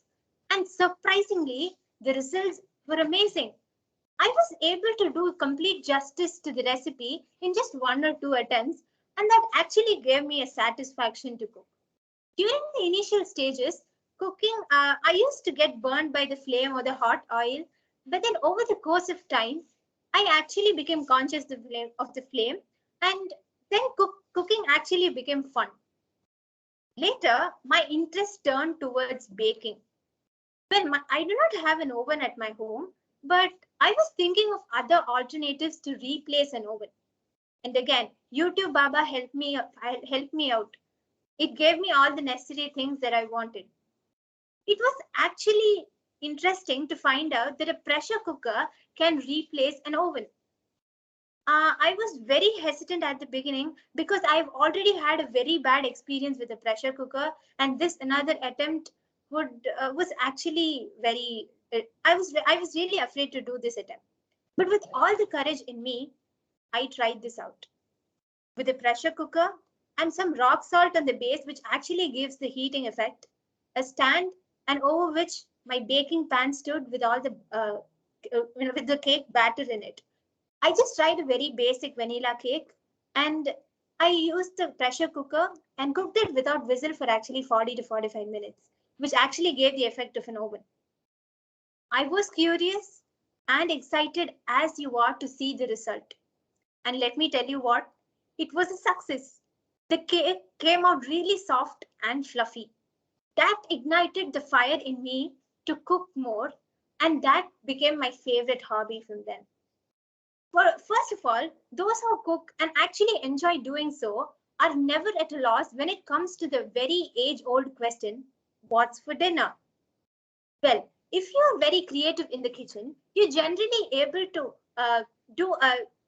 and surprisingly, the results were amazing. I was able to do complete justice to the recipe in just 1 or 2 attempts, and that actually gave me a satisfaction to cook. During the initial stages, cooking, I used to get burned by the flame or the hot oil, but then over the course of time, I actually became conscious of the flame, and then cooking actually became fun. Later, my interest turned towards baking. Well, I do not have an oven at my home, but I was thinking of other alternatives to replace an oven. And again, YouTube Baba helped me out. It gave me all the necessary things that I wanted. It was actually interesting to find out that a pressure cooker can replace an oven. I was very hesitant at the beginning because I've already had a very bad experience with a pressure cooker, and this another attempt was actually very. I was really afraid to do this attempt, but with all the courage in me, I tried this out with a pressure cooker and some rock salt on the base, which actually gives the heating effect. A stand, and over which my baking pan stood with all the with the cake batter in it. I just tried a very basic vanilla cake, and I used the pressure cooker and cooked it without whistle for actually 40 to 45 minutes, which actually gave the effect of an oven. I was curious and excited as you are to see the result. And let me tell you what, it was a success. The cake came out really soft and fluffy. That ignited the fire in me to cook more, and that became my favorite hobby from then. Well, first of all, those who cook and actually enjoy doing so are never at a loss when it comes to the very age-old question, what's for dinner? Well, if you're very creative in the kitchen, you're generally able to do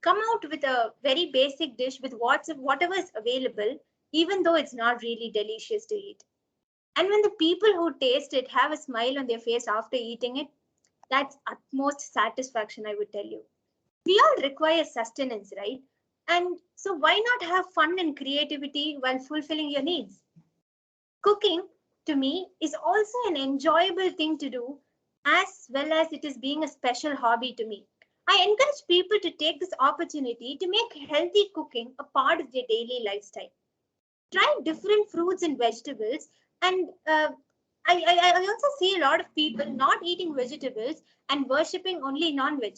come out with a very basic dish with whatever is available, even though it's not really delicious to eat. And when the people who taste it have a smile on their face after eating it, that's utmost satisfaction, I would tell you. We all require sustenance, right? And so why not have fun and creativity while fulfilling your needs? Cooking, to me, is also an enjoyable thing to do, as well as it is being a special hobby to me. I encourage people to take this opportunity to make healthy cooking a part of their daily lifestyle. Try different fruits and vegetables, and I also see a lot of people not eating vegetables and worshipping only non-veg.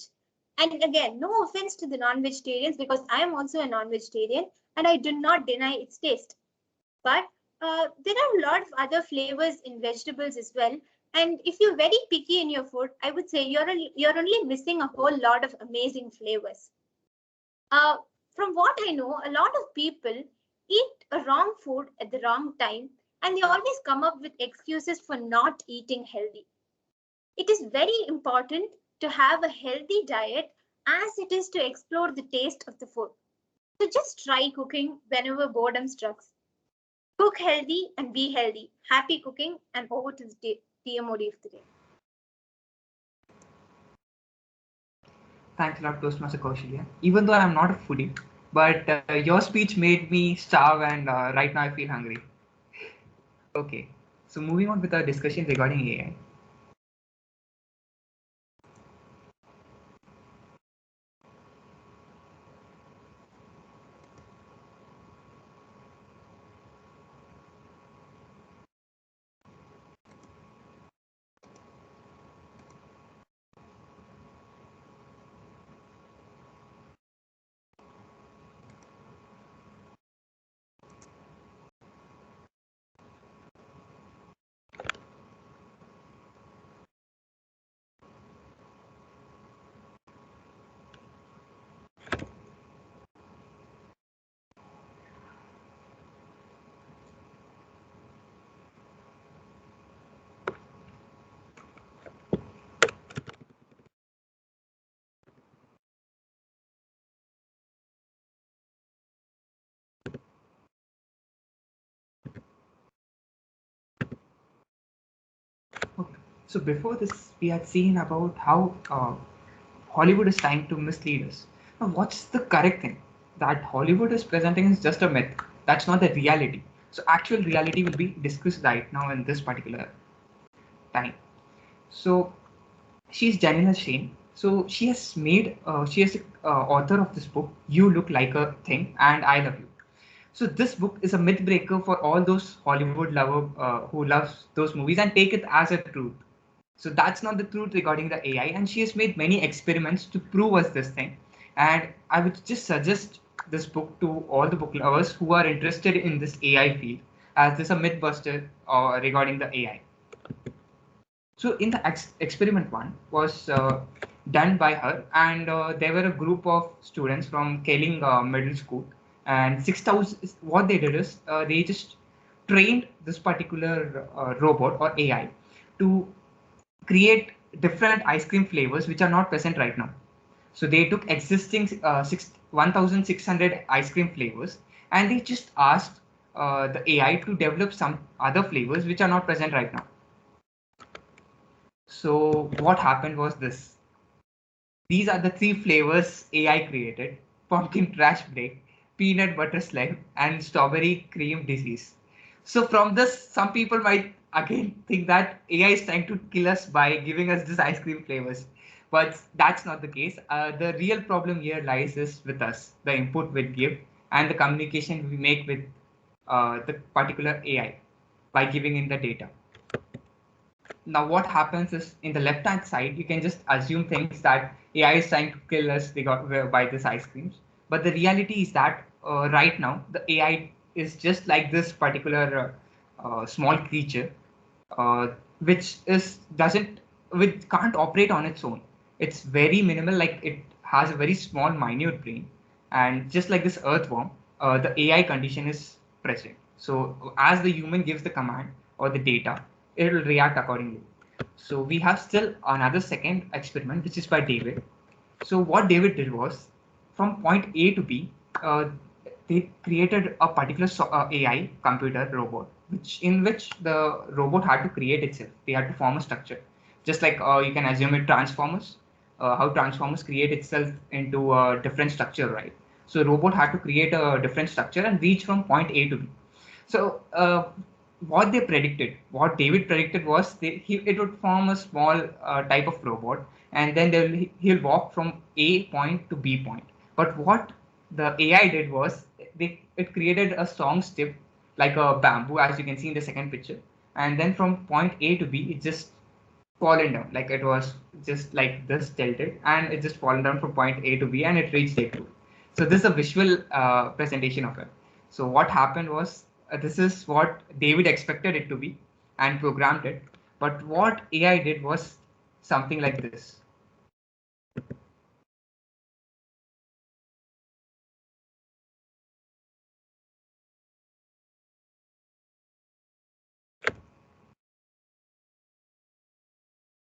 And again, no offense to the non-vegetarians because I am also a non-vegetarian and I do not deny its taste. But there are a lot of other flavors in vegetables as well. And if you're very picky in your food, I would say you're only missing a whole lot of amazing flavors. Uh, from what I know, a lot of people eat a wrong food at the wrong time, and they always come up with excuses for not eating healthy. It is very important to have a healthy diet as it is to explore the taste of the food. So just try cooking whenever boredom strikes. Cook healthy and be healthy. Happy cooking, and over to the TMOD of the day. Thanks a lot, Toastmaster Kaushalya. Even though I'm not a foodie, but your speech made me starve, and right now I feel hungry. Okay, so moving on with our discussion regarding AI. So before this, we had seen about how Hollywood is trying to mislead us. Now, what's the correct thing? That Hollywood is presenting is just a myth. That's not the reality. So actual reality will be discussed right now in this particular time. So she's Janina Shane. So she is the author of this book, You Look Like a Thing and I Love You. So this book is a myth breaker for all those Hollywood lover who loves those movies and take it as a truth. So that's not the truth regarding the AI, and she has made many experiments to prove us this thing. And I would just suggest this book to all the book lovers who are interested in this AI field, as this is a mythbuster regarding the AI. So in the experiment one was done by her, and there were a group of students from Kaling Middle School, and 6,000. What they did is they just trained this particular robot or AI to create different ice cream flavors which are not present right now. So they took existing 1,600 ice cream flavors, and they just asked the AI to develop some other flavors which are not present right now. So what happened was this. These are the three flavors AI created: pumpkin trash break, peanut butter slime, and strawberry cream disease. So from this, some people might again think that AI is trying to kill us by giving us this ice cream flavors. But that's not the case. The real problem here lies is with us, the input we give and the communication we make with the particular AI by giving in the data. Now what happens is in the left hand side, you can just assume things that AI is trying to kill us by this ice creams. But the reality is that right now, the AI is just like this particular small creature, uh, which can't operate on its own. It's very minimal, like it has a very small, minute brain. And just like this earthworm, the AI condition is present. So as the human gives the command or the data, it will react accordingly. So we have still another second experiment, which is by David. So what David did was, from point A to B, they created a particular AI computer robot, which the robot had to create itself. They had to form a structure, just like you can assume it Transformers, how Transformers create itself into a different structure, right? So robot had to create a different structure and reach from point A to B. So what David predicted was it would form a small type of robot, and then he'll walk from A point to B point. But what the AI did was it created a strong stick like a bamboo, as you can see in the second picture, and then from point A to B, it just fallen down, like it was just like this tilted, and it just fallen down from point A to B, and it reached A2. So this is a visual presentation of it. So what happened was this is what David expected it to be and programmed it. But what AI did was something like this.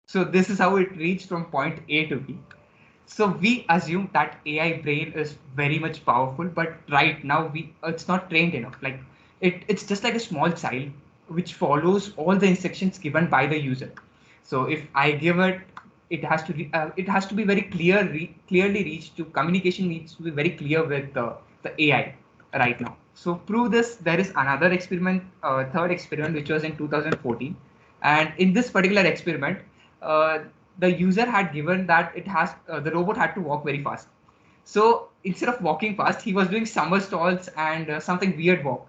So this is how it reached from point A to B. So we assume that AI brain is very much powerful, but right now it's not trained enough. Like it's just like a small child which follows all the instructions given by the user. So if I give it, it has to be very clearly reached to communication needs to be very clear with the AI right now. So prove this, there is another experiment, third experiment, which was in 2014, and in this particular experiment, uh, the user had given that the robot had to walk very fast. So instead of walking fast, he was doing somersaults and something weird walk.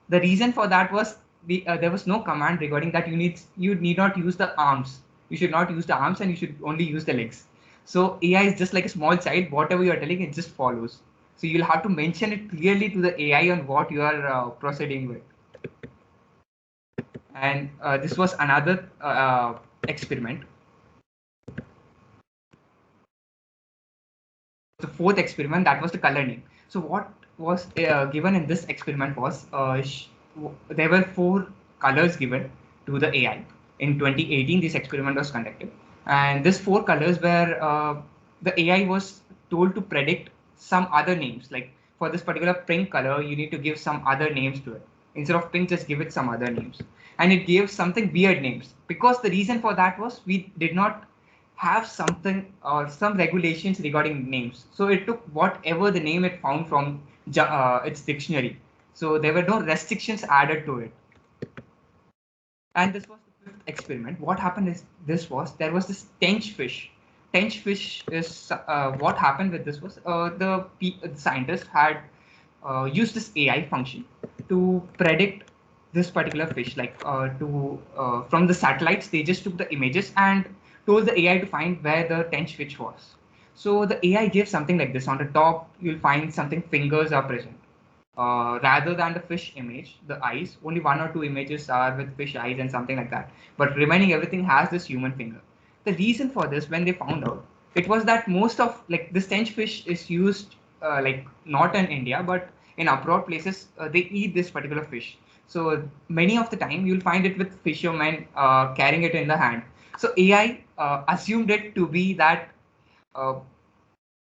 The reason for that was there was no command regarding that you need not use the arms. You should not use the arms, and you should only use the legs. So AI is just like a small child. Whatever you are telling, it just follows. So you'll have to mention it clearly to the AI on what you are proceeding with. And this was another experiment. The fourth experiment, that was the color name. So what was given in this experiment was there were 4 colors given to the AI. In 2018, this experiment was conducted, and these 4 colors were the AI was told to predict some other names. Like for this particular pink color, you need to give some other names to it. Instead of pink, just give it some other names. And it gave something weird names, because the reason for that was we did not have something or some regulations regarding names. So it took whatever the name it found from its dictionary. So there were no restrictions added to it. And this was the fifth experiment. What happened is there was this tench fish. Tench fish is what happened with this was the scientists had used this AI function to predict this particular fish. Like from the satellites, they just took the images and told the AI to find where the tench fish was. So the AI gave something like this. On the top, you'll find something fingers are present. Rather than the fish image, the eyes, only one or two images are with fish eyes and something like that. But remaining everything has this human finger. The reason for this, when they found out, it was that most of like this tench fish is used like not in India, but in abroad places, they eat this particular fish. So many of the time you'll find it with fishermen carrying it in the hand. So AI assumed it to be that uh,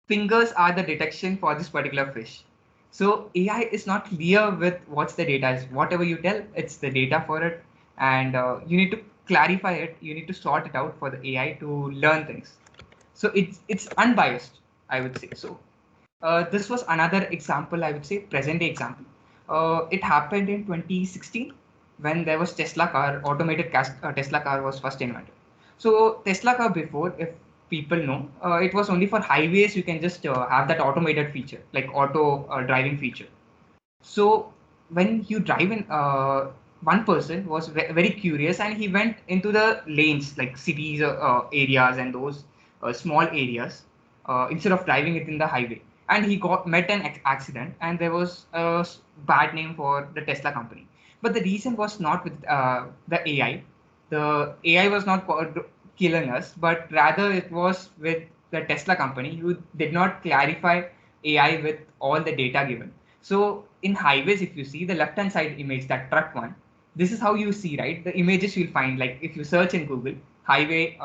fingers are the detection for this particular fish. So AI is not clear with what's the data is. Whatever you tell, it's the data for it, and you need to clarify it. You need to sort it out for the AI to learn things. So it's unbiased, I would say. So this was another example, I would say, present day example. It happened in 2016 when there was Tesla car, Tesla car was first invented. So Tesla car before, if people know, it was only for highways. You can just have that automated feature, like auto driving feature. So when you drive in, one person was very curious and he went into the lanes like cities areas and those small areas instead of driving it in the highway. And he got met an accident, and there was a bad name for the Tesla company. But the reason was not with the AI. The AI was not killing us, but rather it was with the Tesla company who did not clarify AI with all the data given. So in highways, if you see the left-hand side image, that truck one, this is how you see, right? The images you'll find, like if you search in Google, highway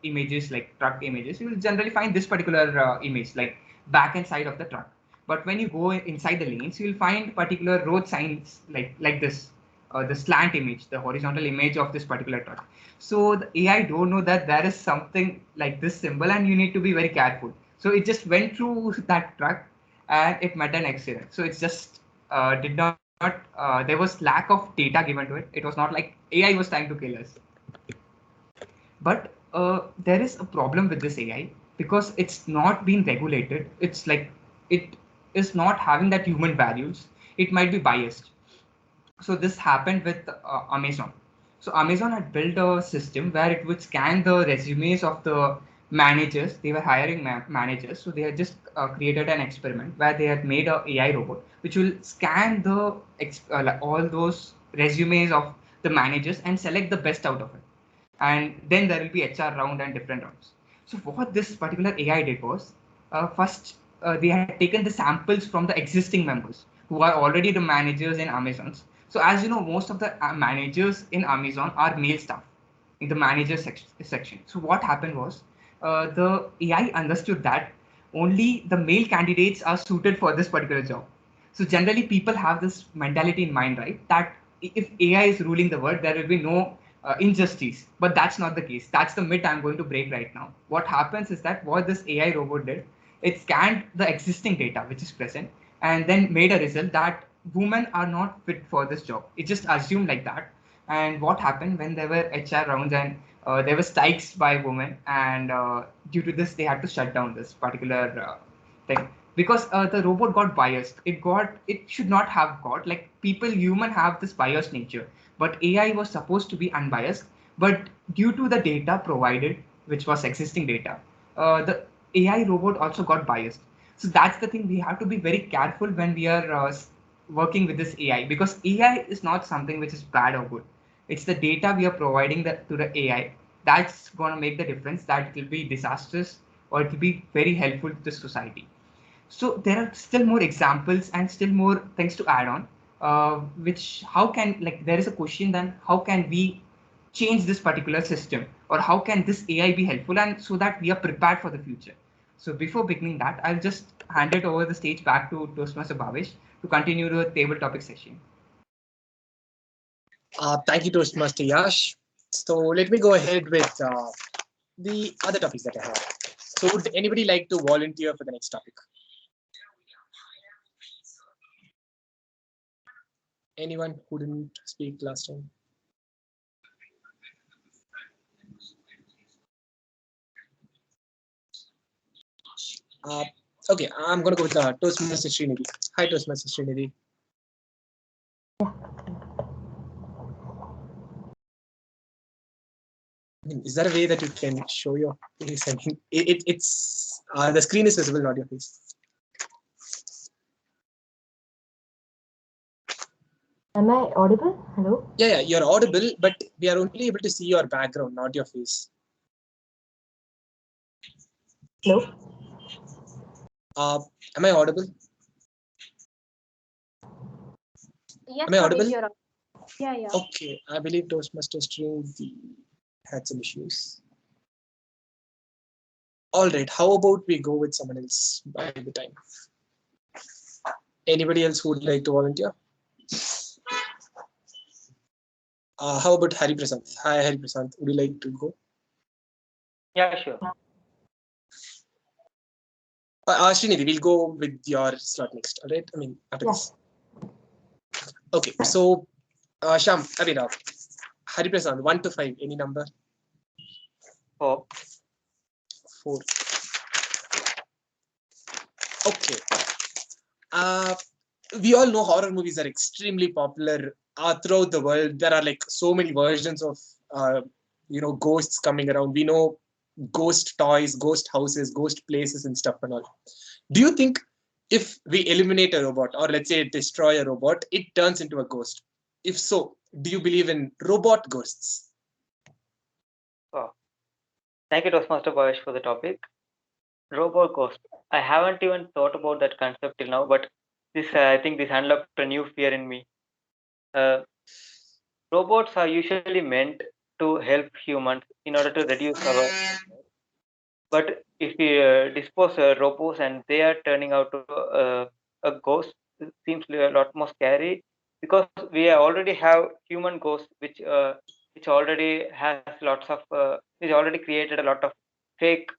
images, like truck images, you will generally find this particular image, like back end side of the truck. But when you go inside the lanes, you'll find particular road signs like this, the slant image, the horizontal image of this particular truck. So the AI don't know that there is something like this symbol, and you need to be very careful. So it just went through that truck and it met an accident. So it's just did not there was lack of data given to it. It was not like AI was trying to kill us. But there is a problem with this AI because it's not being regulated. It's like it is not having that human values. It might be biased. So this happened with Amazon. So Amazon had built a system where it would scan the resumes of the managers. They were hiring managers. So they had just created an experiment where they had made a AI robot which will scan the like all those resumes of the managers and select the best out of it. And then there will be HR round and different rounds. So what this particular AI did was first they had taken the samples from the existing members who are already the managers in Amazon's. So as you know, most of the managers in Amazon are male staff in the manager section. So what happened was the AI understood that only the male candidates are suited for this particular job. So generally people have this mentality in mind, right? That if AI is ruling the world, there will be no injustice. But that's not the case. That's the myth I'm going to break right now. What happens is that what this AI robot did, it scanned the existing data which is present and then made a result that women are not fit for this job. It just assumed like that. And what happened when there were HR rounds and there were strikes by women, and due to this they had to shut down this particular thing because the robot got biased. It should not have got, like, people human have this biased nature, but AI was supposed to be unbiased. But due to the data provided, which was existing data, the AI robot also got biased. So that's the thing, we have to be very careful when we are working with this AI, because AI is not something which is bad or good. It's the data we are providing to the AI that's going to make the difference, that it will be disastrous or it will be very helpful to the society. So there are still more examples and still more things to add on, which how can, like, there is a question then how can we change this particular system, or how can this AI be helpful, and so that we are prepared for the future. So before beginning that, I'll just hand it over the stage back to Toastmaster Bhavesh to continue the table topic session. Thank you, Toastmaster Yash. So let me go ahead with the other topics that I have. So would anybody like to volunteer for the next topic? Anyone who didn't speak last time? Okay, I'm going to go with Toastmaster Srinidhi. Hi, Toastmaster Srinidhi. I mean, is there a way that you can show your face? I mean, it's the screen is visible, not your face. Am I audible? Hello? Yeah, you're audible, but we are only able to see your background, not your face. Hello? Am I audible? Yes, Am I audible? Pradeep, you're on. Yeah. Okay, I believe Toastmaster Stream had some issues. All right, how about we go with someone else by the time? Anybody else who would like to volunteer? How about Hari Prasant? Hi, Hari Prasant. Would you like to go? Yeah, sure. Srinidhi, we'll go with your slot next. All right. I mean, after this. Okay. So, Sham, I mean, Hari Prasant, 1 to 5, any number? 4. 4. Okay. We all know horror movies are extremely popular throughout the world. There are like so many versions of ghosts coming around. We know ghost toys, ghost houses, ghost places and stuff and all. Do you think if we eliminate a robot, or let's say destroy a robot, it turns into a ghost? If so, do you believe in robot ghosts? Oh. Thank you, Toastmaster Bhavesh, for the topic. Robot ghost. I haven't even thought about that concept till now, but this I think this unlocked a new fear in me. Robots are usually meant to help humans in order to reduce our. But if we dispose robots and they are turning out to a ghost, it seems a lot more scary, because we already have human ghosts, which already has lots of which already created a lot of fake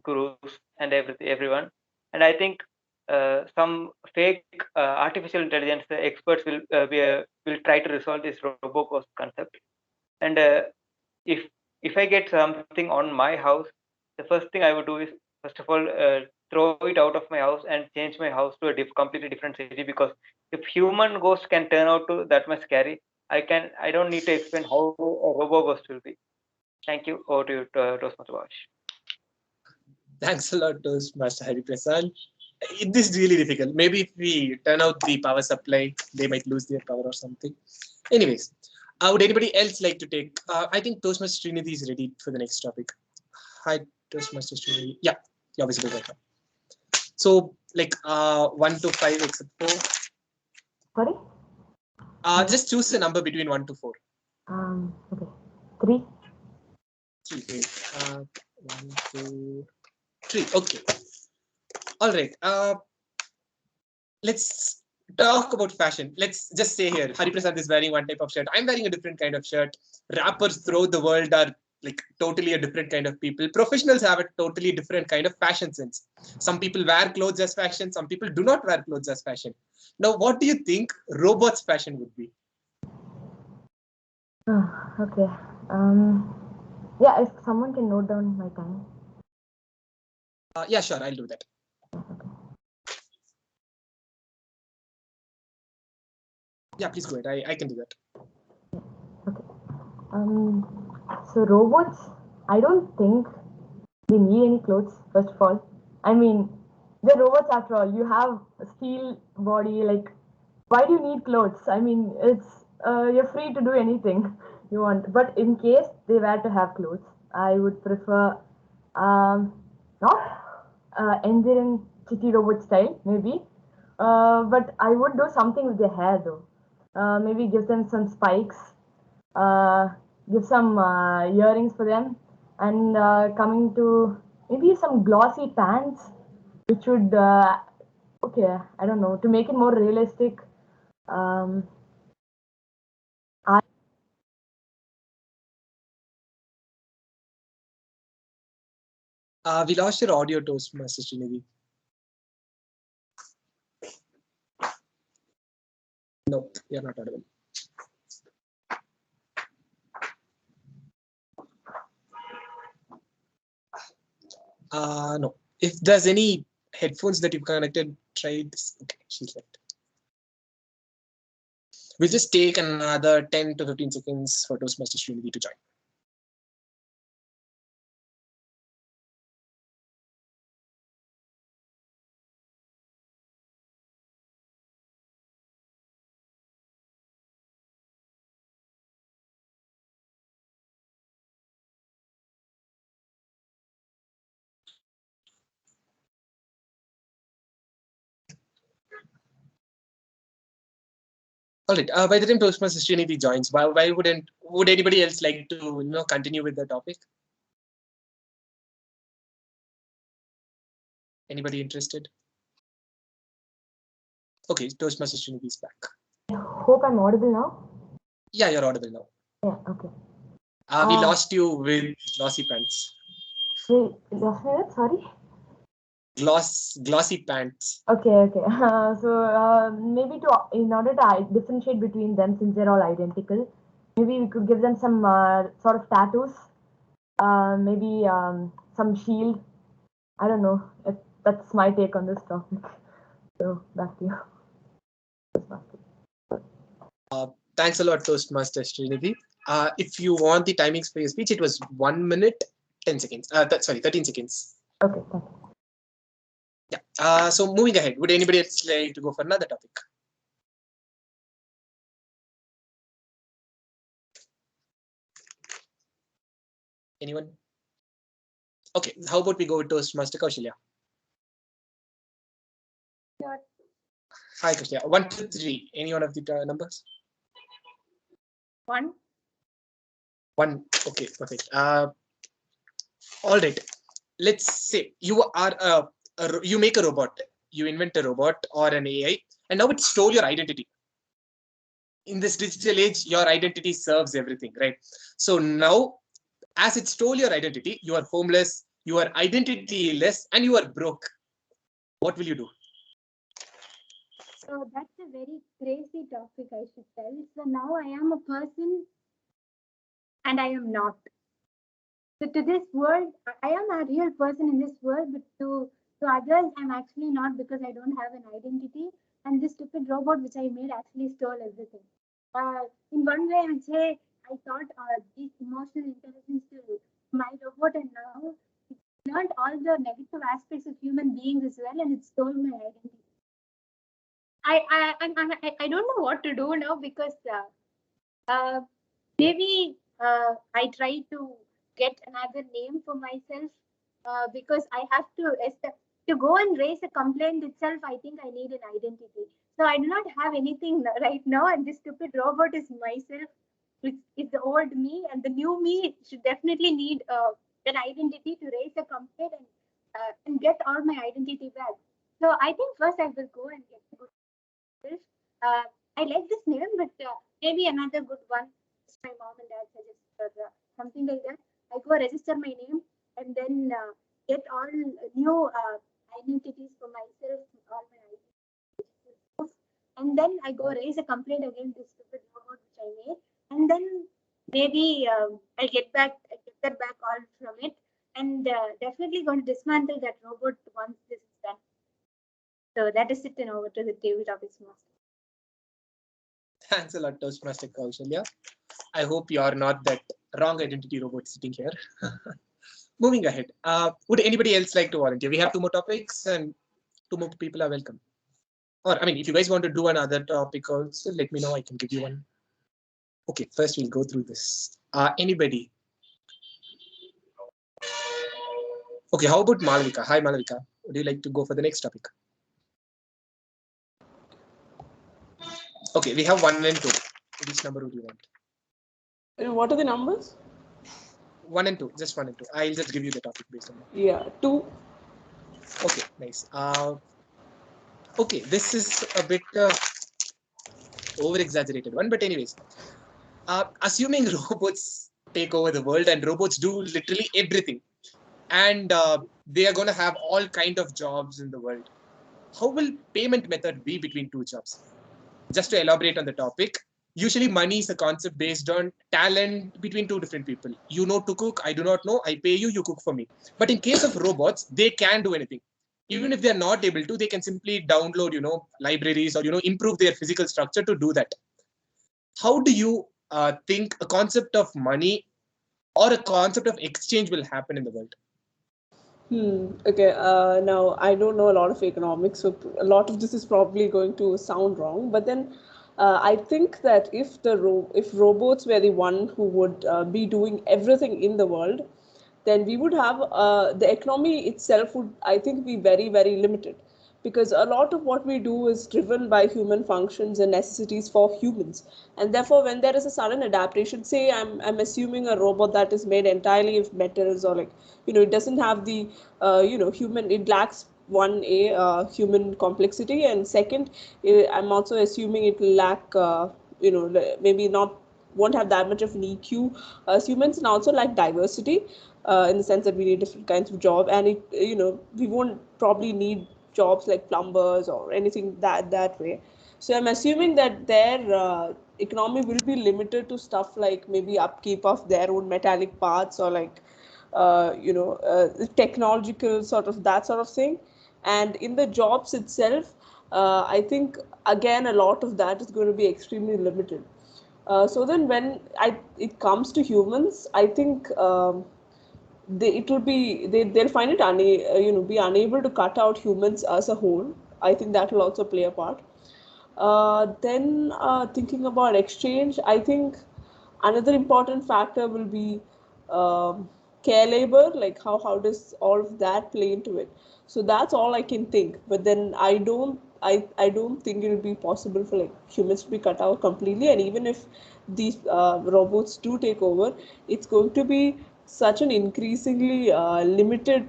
gurus and everyone. And I think some fake artificial intelligence experts will try to resolve this robo ghost concept. And if I get something on my house, the first thing I would do is, first of all, throw it out of my house and change my house to a completely different city. Because if human ghost can turn out to that much scary, I don't need to explain how a robo ghost will be. Thank you. Over to you, Toastmaster Bhavesh. Thanks a lot, Toastmaster Hari Prasad. This is really difficult. Maybe if we turn out the power supply, they might lose their power or something. Anyways, would anybody else like to take? I think Toastmaster Srinidhi is ready for the next topic. Hi, Toastmaster Srinidhi. Yeah, you're visible right now. So, like 1 to 5 except 4. Sorry? Just choose a number between 1 to 4. Okay. 3. 3. 1, 2, 3. Okay. All right. Let's talk about fashion. Let's just say here, Hari Prasad is wearing one type of shirt. I'm wearing a different kind of shirt. Rappers throughout the world are like totally a different kind of people. Professionals have a totally different kind of fashion sense. Some people wear clothes as fashion. Some people do not wear clothes as fashion. Now, what do you think robots' fashion would be? Okay. Yeah, if someone can note down my time. Yeah, sure. I'll do that. Yeah, please go ahead. I can do that. Okay. So robots, I don't think they need any clothes, first of all. I mean, they're robots after all. You have a steel body, like, why do you need clothes? I mean, you're free to do anything you want. But in case they were to have clothes, I would prefer not engineering city robot style, maybe. But I would do something with their hair though. Maybe give them some spikes, give some earrings for them, and coming to maybe some glossy pants, which would, okay, I don't know, to make it more realistic. We lost your audio, Toastmaster Srinidhi. Nope, you're not audible. No. If there's any headphones that you've connected, try this. Okay, she's left. We'll just take another 10 to 15 seconds for Toastmaster Srinidhi to join. All right. By the time Toastmaster Srinidhi joins, would anybody else like to continue with the topic? Anybody interested? Okay, Toastmaster Srinidhi is back. I hope I'm audible now. Yeah, you're audible now. Yeah, okay. We lost you with glossy pants. Wait, lost me with? Sorry? Glossy pants. Okay. So maybe in order to differentiate between them, since they're all identical, maybe we could give them some sort of tattoos. Maybe some shield. I don't know. That's my take on this topic. So back to you. Thanks a lot, Toastmaster Srinidhi. If you want the timings for your speech, it was 1 minute, 10 seconds. 13 seconds. Okay, thank you. Yeah. So moving ahead, would anybody else like to go for another topic? Anyone? Okay. How about we go with Toastmaster Kaushalya? Sure. Hi, Kaushalya. 1, 2, 3. Any one of the numbers? 1. 1. Okay, perfect. All right. Let's say you are you make a robot. You invent a robot or an AI, and now it stole your identity. In this digital age, your identity serves everything, right? So now, as it stole your identity, you are homeless, you are identityless, and you are broke. What will you do? So that's a very crazy topic, I should tell. So now I am a person and I am not. So to this world, I am a real person in this world, but to others, I'm actually not, because I don't have an identity. And this stupid robot which I made actually stole everything. In one way, I would say I taught this emotional intelligence to my robot, and now it learned all the negative aspects of human beings as well, and it stole my identity. I don't know what to do now, because maybe I try to get another name for myself, because I have to go and raise a complaint itself. I think I need an identity. So I do not have anything right now, and this stupid robot is myself. It's the old me, and the new me should definitely need an identity to raise a complaint and get all my identity back. So I think first I will go and get a good self. I like this name, but maybe another good one. My mom and dad suggested something like that. I go register my name and then get all new identities for myself, all my identities. And then I go raise a complaint against this stupid robot which I made. And then maybe I get that back all from it. And definitely going to dismantle that robot once this is done. So that is it, and over to the table topics master. Thanks a lot, Toastmaster Kaushalya. I hope you are not that wrong identity robot sitting here. Moving ahead, would anybody else like to volunteer? We have 2 more topics and 2 more people are welcome. Or, I mean, if you guys want to do another topic also, let me know. I can give you one. Okay, first we'll go through this. Anybody? Okay, how about Malavika? Hi, Malavika. Would you like to go for the next topic? Okay, we have 1 and 2. Which number would you want? What are the numbers? 1 and 2, just 1 and 2. I'll just give you the topic based on that. Yeah, 2. Okay, nice. Okay, this is a bit over-exaggerated one, but anyways, assuming robots take over the world and robots do literally everything, and they are going to have all kind of jobs in the world. How will payment method be between two jobs? Just to elaborate on the topic, usually money is a concept based on talent between two different people. You know to cook, I do not know, I pay you, you cook for me. But in case of robots, they can do anything. Even if they're not able to, they can simply download, libraries, or, improve their physical structure to do that. How do you think a concept of money or a concept of exchange will happen in the world? Okay. Now I don't know a lot of economics, so a lot of this is probably going to sound wrong. But then, I think that if robots were the one who would be doing everything in the world, then we would have the economy itself would, I think, be very, very limited, because a lot of what we do is driven by human functions and necessities for humans. And therefore, when there is a sudden adaptation, say I'm assuming a robot that is made entirely of metals, or like, it doesn't have the human, it lacks one, a human complexity, and second, I'm also assuming it will lack maybe not, won't have that much of an EQ as humans, and also like diversity, in the sense that we need different kinds of job, and we won't probably need jobs like plumbers or anything that way. So I'm assuming that their economy will be limited to stuff like maybe upkeep of their own metallic parts, or like technological sort of that sort of thing. And in the jobs itself, I think again a lot of that is going to be extremely limited. So then when it comes to humans, I think it will be they'll find it be unable to cut out humans as a whole. I think that will also play a part. Then thinking about exchange, I think another important factor will be care labor, like how does all of that play into it. So that's all I can think. But then I don't think it will be possible for like humans to be cut out completely. And even if these robots do take over, it's going to be such an increasingly limited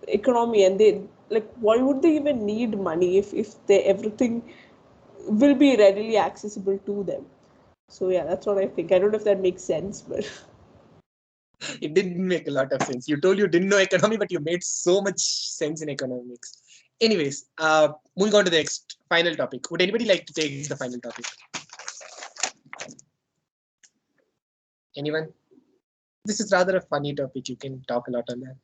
economy, and they, like, why would they even need money if they everything will be readily accessible to them? So yeah, that's what I think. I don't know if that makes sense, but It didn't make a lot of sense. You told you didn't know economy, but you made so much sense in economics. Anyways, moving on to the next final topic. Would anybody like to take the final topic? Anyone? This is rather a funny topic. You can talk a lot on that.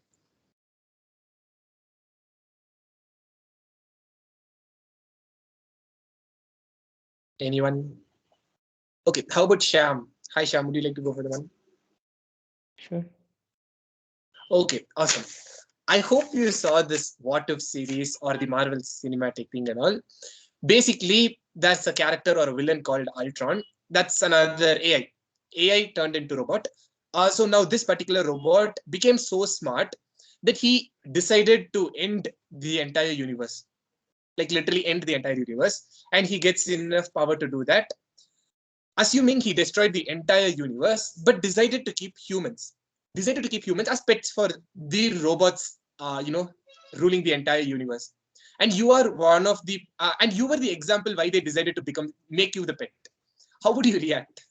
Anyone? Okay, how about Sham? Hi, Sham. Would you like to go for the one? Sure. Okay, awesome. I hope you saw this What If series or the Marvel cinematic thing and all. Basically, that's a character or a villain called Ultron. That's another AI. AI turned into robot. So now this particular robot became so smart that he decided to end the entire universe, like literally end the entire universe, and he gets enough power to do that. Assuming he destroyed the entire universe, but decided to keep humans as pets for the robots, ruling the entire universe. And you are one of the, and you were the example why they decided to make you the pet. How would you react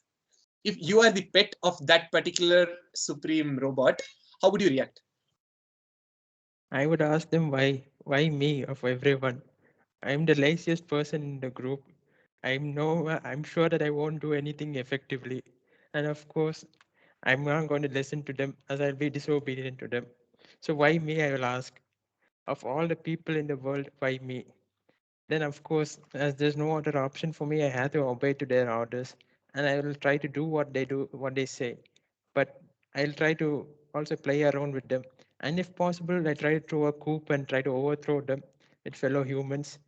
if you are the pet of that particular supreme robot? How would you react? I would ask them why me of everyone. I'm the laziest person in the group. I'm sure that I won't do anything effectively. And of course, I'm not going to listen to them as I'll be disobedient to them. So why me, I will ask. Of all the people in the world, why me? Then of course, as there's no other option for me, I have to obey to their orders. And I will try to do what they say. But I'll try to also play around with them. And if possible, I try to throw a coup and try to overthrow them with fellow humans.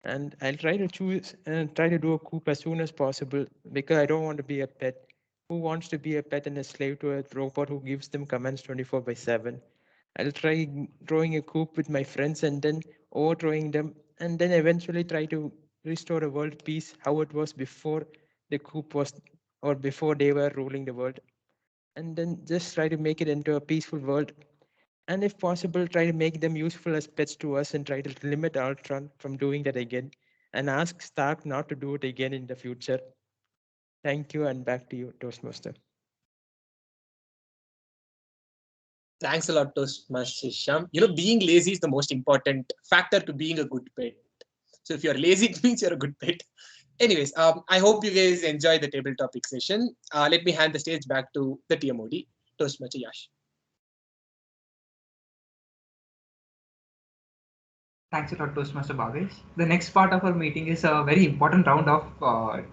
And I'll try to choose and try to do a coup as soon as possible because I don't want to be a pet. Who wants to be a pet and a slave to a robot who gives them commands 24/7? I'll try drawing a coup with my friends and then overthrowing them, and then eventually try to restore a world peace how it was before the coup was, or before they were ruling the world, and then just try to make it into a peaceful world, and if possible try to make them useful as pets to us and try to limit Ultron from doing that again, and ask Stark not to do it again in the future. Thank you, and back to you, Toastmaster. Thanks a lot, Toastmaster Sham. Being lazy is the most important factor to being a good pet. So if you're lazy, it means you're a good pet. Anyways, I hope you guys enjoy the table topic session. Let me hand the stage back to the TMOD, Toastmaster Yash. Thanks a lot, Toastmaster Bhavesh. The next part of our meeting is a very important round of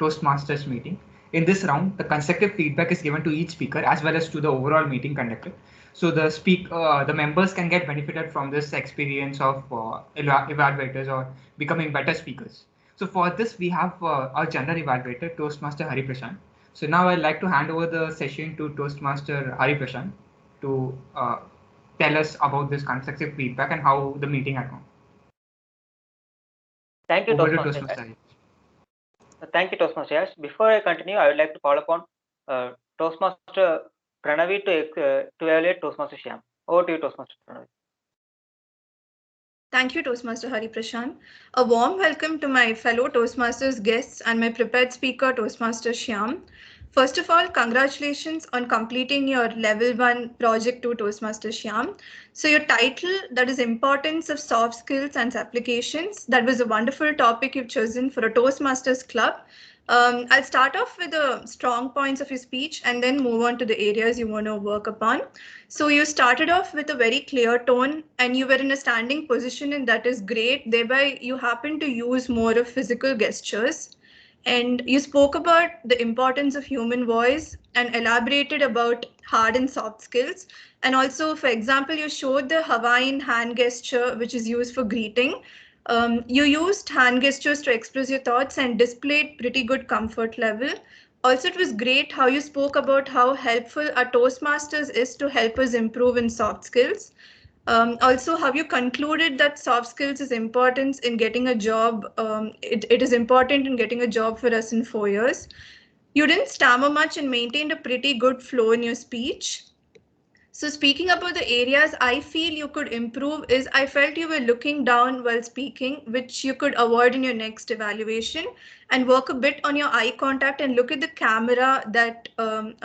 Toastmasters meeting. In this round, the constructive feedback is given to each speaker as well as to the overall meeting conducted. So the members can get benefited from this experience of evaluators or becoming better speakers. So for this, we have our general evaluator, Toastmaster Hari Prashant. So now I'd like to hand over the session to Toastmaster Hari Prashant to tell us about this constructive feedback and how the meeting had gone. Thank you, Over to Toastmaster. Toastmaster. Thank you, Toastmaster Yash. Before I continue, I would like to call upon Toastmaster Pranavi to evaluate Toastmaster Shyam. Over to you, Toastmaster Pranavi. Thank you, Toastmaster Hari Prashant. A warm welcome to my fellow Toastmasters guests and my prepared speaker, Toastmaster Shyam. First of all, congratulations on completing your level 1 project to Toastmaster Shyam. So your title, that is Importance of Soft Skills and Applications, that was a wonderful topic you've chosen for a Toastmasters club. I'll start off with the strong points of your speech and then move on to the areas you want to work upon. So you started off with a very clear tone and you were in a standing position, and that is great. Thereby, you happen to use more of physical gestures. And you spoke about the importance of human voice and elaborated about hard and soft skills. And also, for example, you showed the Hawaiian hand gesture, which is used for greeting. You used hand gestures to express your thoughts and displayed pretty good comfort level. Also, it was great how you spoke about how helpful a Toastmasters is to help us improve in soft skills. Also, have you concluded that soft skills is important in getting a job? It is important in getting a job for us in 4 years. You didn't stammer much and maintained a pretty good flow in your speech. So speaking about the areas I feel you could improve is I felt you were looking down while speaking, which you could avoid in your next evaluation, and work a bit on your eye contact and look at the camera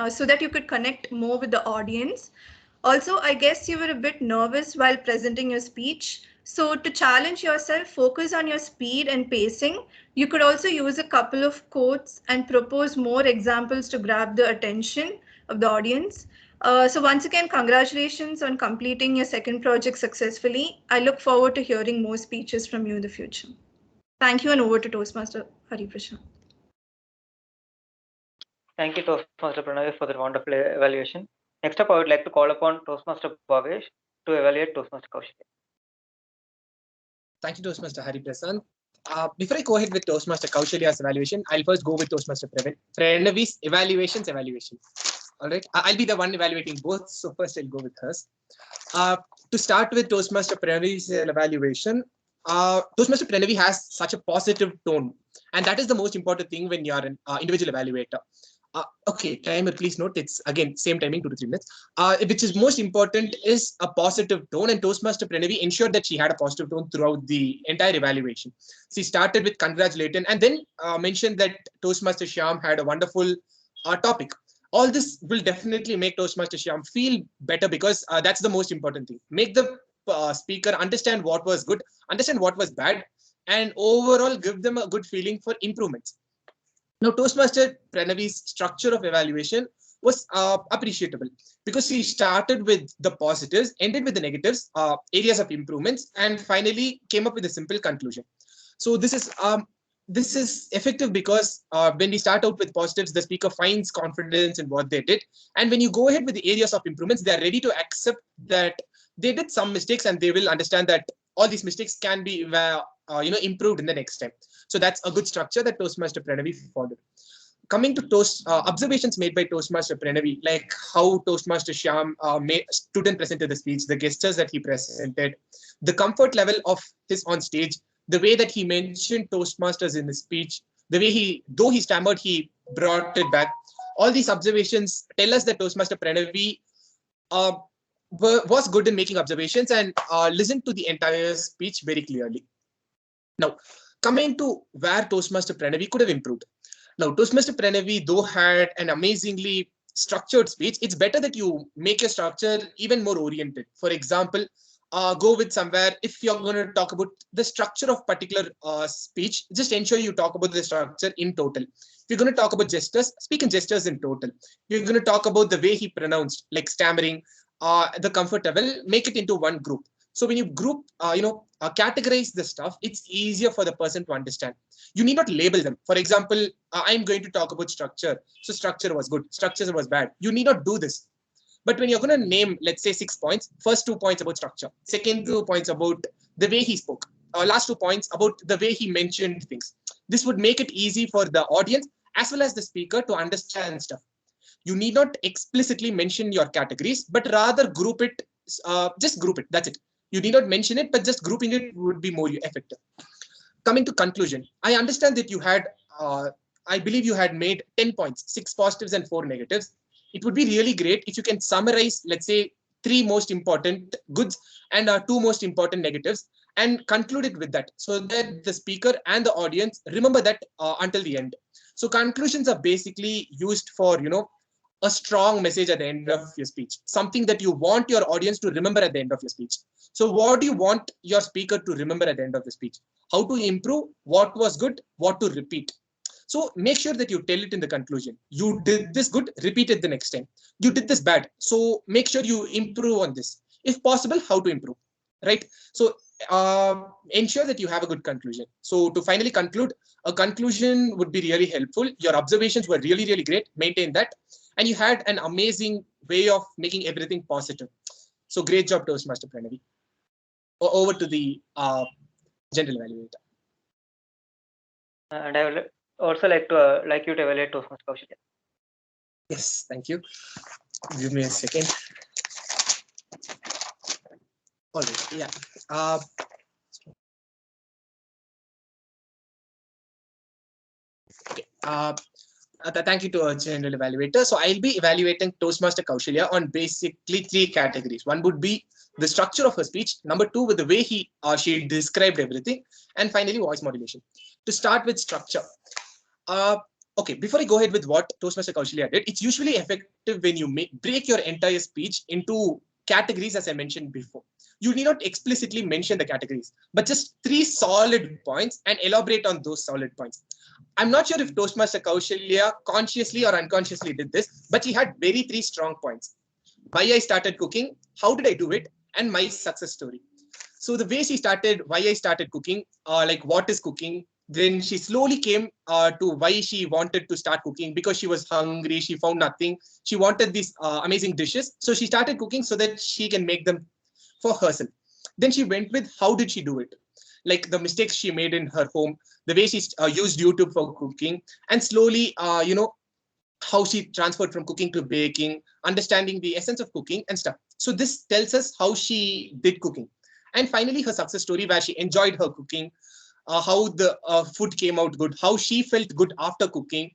so that you could connect more with the audience. Also, I guess you were a bit nervous while presenting your speech. So to challenge yourself, focus on your speed and pacing. You could also use a couple of quotes and propose more examples to grab the attention of the audience. So once again, congratulations on completing your second project successfully. I look forward to hearing more speeches from you in the future. Thank you, and over to Toastmaster Hari Prashant. Thank you, Toastmaster Pranavi, for the wonderful evaluation. Next up, I would like to call upon Toastmaster Bhavesh to evaluate Toastmaster Kaushik. Thank you, Toastmaster Hari Prasant. Before I go ahead with Toastmaster Kaushalya's evaluation, I'll first go with Toastmaster Pranavi's evaluation. All right, I'll be the one evaluating both, so first I'll go with hers. To start with Toastmaster Pranavi's evaluation, Toastmaster Pranavi has such a positive tone, and that is the most important thing when you're an individual evaluator. Okay, timer, please note it's again same timing, 2 to 3 minutes. Which is most important is a positive tone, and Toastmaster Pranavi ensured that she had a positive tone throughout the entire evaluation. She started with congratulating and then mentioned that Toastmaster Shyam had a wonderful topic. All this will definitely make Toastmaster Shyam feel better because that's the most important thing. Make the speaker understand what was good, understand what was bad, and overall give them a good feeling for improvements. Now, Toastmaster Pranavi's structure of evaluation was appreciable because she started with the positives, ended with the negatives, areas of improvements, and finally came up with a simple conclusion. So this is effective because when we start out with positives, the speaker finds confidence in what they did. And when you go ahead with the areas of improvements, they are ready to accept that they did some mistakes and they will understand that all these mistakes can be improved in the next time. So that's a good structure that Toastmaster Pranavi followed. Coming to observations made by Toastmaster Pranavi, like how Toastmaster Shyam student presented the speech, the gestures that he presented, the comfort level of his on stage, the way that he mentioned Toastmasters in his speech, the way though he stammered, he brought it back. All these observations tell us that Toastmaster Pranavi was good in making observations and listened to the entire speech very clearly. Now, coming to where Toastmaster Pranavi could have improved. Now, Toastmaster Pranavi, though had an amazingly structured speech, it's better that you make your structure even more oriented. For example, go with somewhere, if you're going to talk about the structure of particular speech, just ensure you talk about the structure in total. If you're going to talk about gestures, speak in gestures in total. You're going to talk about the way he pronounced, like stammering, the comfort level, make it into one group. So when you group, categorize the stuff, it's easier for the person to understand. You need not label them. For example, I'm going to talk about structure. So structure was good, structure was bad. You need not do this. But when you're going to name, let's say 6 points, first 2 points about structure, second 2 points about the way he spoke, last 2 points about the way he mentioned things. This would make it easy for the audience as well as the speaker to understand stuff. You need not explicitly mention your categories, but rather group it, just group it. That's it. You need not mention it, but just grouping it would be more effective. Coming to conclusion, I understand that you had, I believe you had made 10 points, 6 positives and 4 negatives. It would be really great if you can summarize, let's say, 3 most important goods and 2 most important negatives and conclude it with that, so that the speaker and the audience remember that until the end. So conclusions are basically used for, a strong message at the end of your speech, something that you want your audience to remember at the end of your speech. So what do you want your speaker to remember at the end of the speech? How to improve, what was good, what to repeat. So make sure that you tell it in the conclusion. You did this good, repeat it the next time. You did this bad, so make sure you improve on this. If possible, how to improve, right? So ensure that you have a good conclusion. So to finally conclude, a conclusion would be really helpful. Your observations were really, really great. Maintain that. And you had an amazing way of making everything positive. So great job, Toastmaster Pranavi. Over to the general evaluator. And I would also like you to evaluate Toastmaster Kaushilya. Yes, thank you. Give me a second. All right, yeah. Okay. Thank you to our general evaluator. So I'll be evaluating Toastmaster Kaushilya on basically 3 categories. One would be the structure of her speech. Number 2, with the way he or she described everything. And finally, voice modulation. To start with structure. Okay, before I go ahead with what Toastmaster Kaushilya did, it's usually effective when you break your entire speech into categories, as I mentioned before. You need not explicitly mention the categories, but just 3 solid points and elaborate on those solid points. I'm not sure if Toastmaster Kaushilya consciously or unconsciously did this, but he had 3 strong points. Why I started cooking, how did I do it, and my success story. So the way she started, why I started cooking, like what is cooking, then she slowly came to why she wanted to start cooking, because she was hungry, she found nothing, she wanted these amazing dishes, so she started cooking so that she can make them for herself. Then she went with how did she do it, like the mistakes she made in her home, the way she used YouTube for cooking, and slowly how she transferred from cooking to baking, understanding the essence of cooking and stuff. So this tells us how she did cooking. And finally, her success story, where she enjoyed her cooking, how the food came out good, how she felt good after cooking,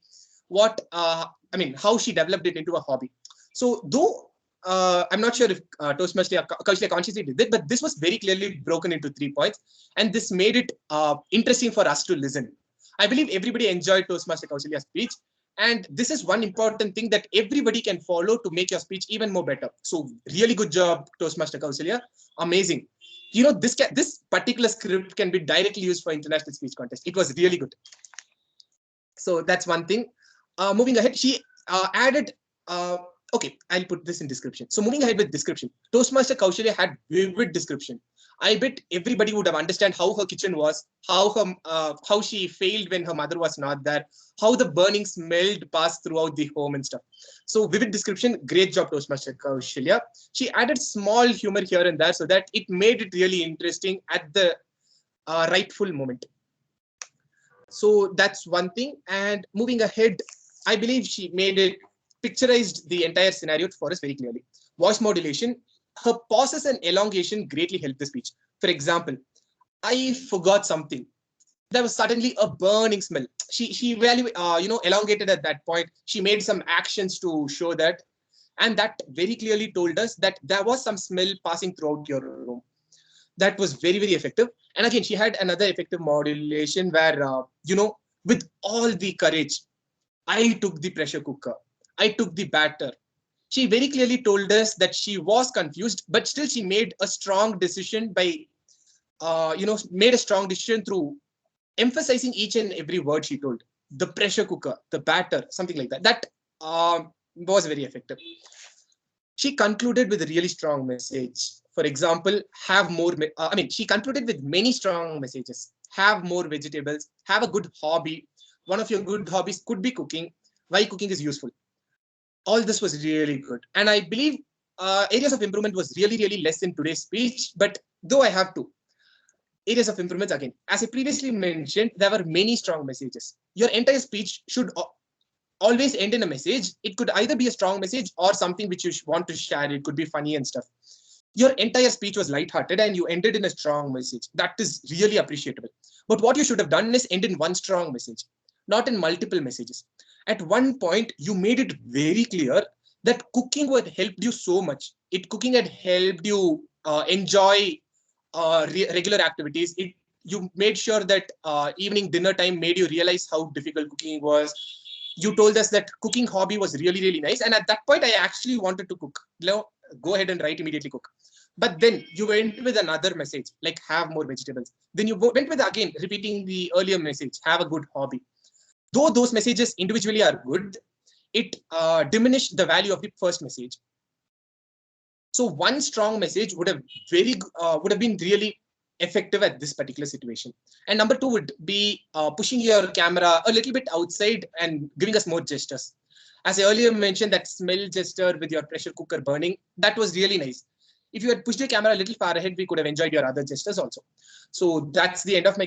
how she developed it into a hobby. So though I'm not sure if Toastmaster Kaushilya consciously did it, but this was very clearly broken into 3 points, and this made it interesting for us to listen. I believe everybody enjoyed Toastmaster Kaushilya's speech, and this is one important thing that everybody can follow to make your speech even more better. So really good job, Toastmaster Kaushilya. Amazing. This particular script can be directly used for international speech contest. It was really good. So that's one thing. Moving ahead, she added. Okay, I'll put this in description. So moving ahead with description, Toastmaster Kaushilya had vivid description. I bet everybody would have understand how her kitchen was, how she failed when her mother was not there, how the burning smelled passed throughout the home and stuff. So vivid description, great job, Toastmaster Kaushilya. She added small humor here and there so that it made it really interesting at the rightful moment. So that's one thing. And moving ahead, I believe she made it, picturized the entire scenario for us very clearly. Voice modulation, her pauses and elongation greatly helped the speech. For example, I forgot something. There was suddenly a burning smell. She elongated at that point. She made some actions to show that, and that very clearly told us that there was some smell passing throughout your room. That was very, very effective. And again, she had another effective modulation where, with all the courage, I took the pressure cooker. I took the batter. She very clearly told us that she was confused, but still she made a strong decision by, made a strong decision through emphasizing each and every word she told. The pressure cooker, the batter, something like that. That was very effective. She concluded with a really strong message. For example, have more. She concluded with many strong messages. Have more vegetables. Have a good hobby. One of your good hobbies could be cooking. Why cooking is useful. All this was really good, and I believe areas of improvement was really less in today's speech. But though I have to, areas of improvements again, as I previously mentioned, there were many strong messages. Your entire speech should always end in a message. It could either be a strong message or something which you want to share. It could be funny and stuff. Your entire speech was lighthearted and you ended in a strong message. That is really appreciable. But what you should have done is end in one strong message, not in multiple messages. At one point, you made it very clear that cooking would help you so much. Cooking had helped you enjoy regular activities. You made sure that evening dinner time made you realize how difficult cooking was. You told us that cooking hobby was really nice, and at that point I actually wanted to cook. Go ahead and write immediately cook. But then you went with another message, like have more vegetables. Then you went with again repeating the earlier message, have a good hobby. Though those messages individually are good, it diminished the value of the first message. So one strong message would have been really effective at this particular situation. And number two would be pushing your camera a little bit outside and giving us more gestures. As I earlier mentioned, that smell gesture with your pressure cooker burning, that was really nice. If you had pushed your camera a little far ahead, we could have enjoyed your other gestures also. So that's the end of my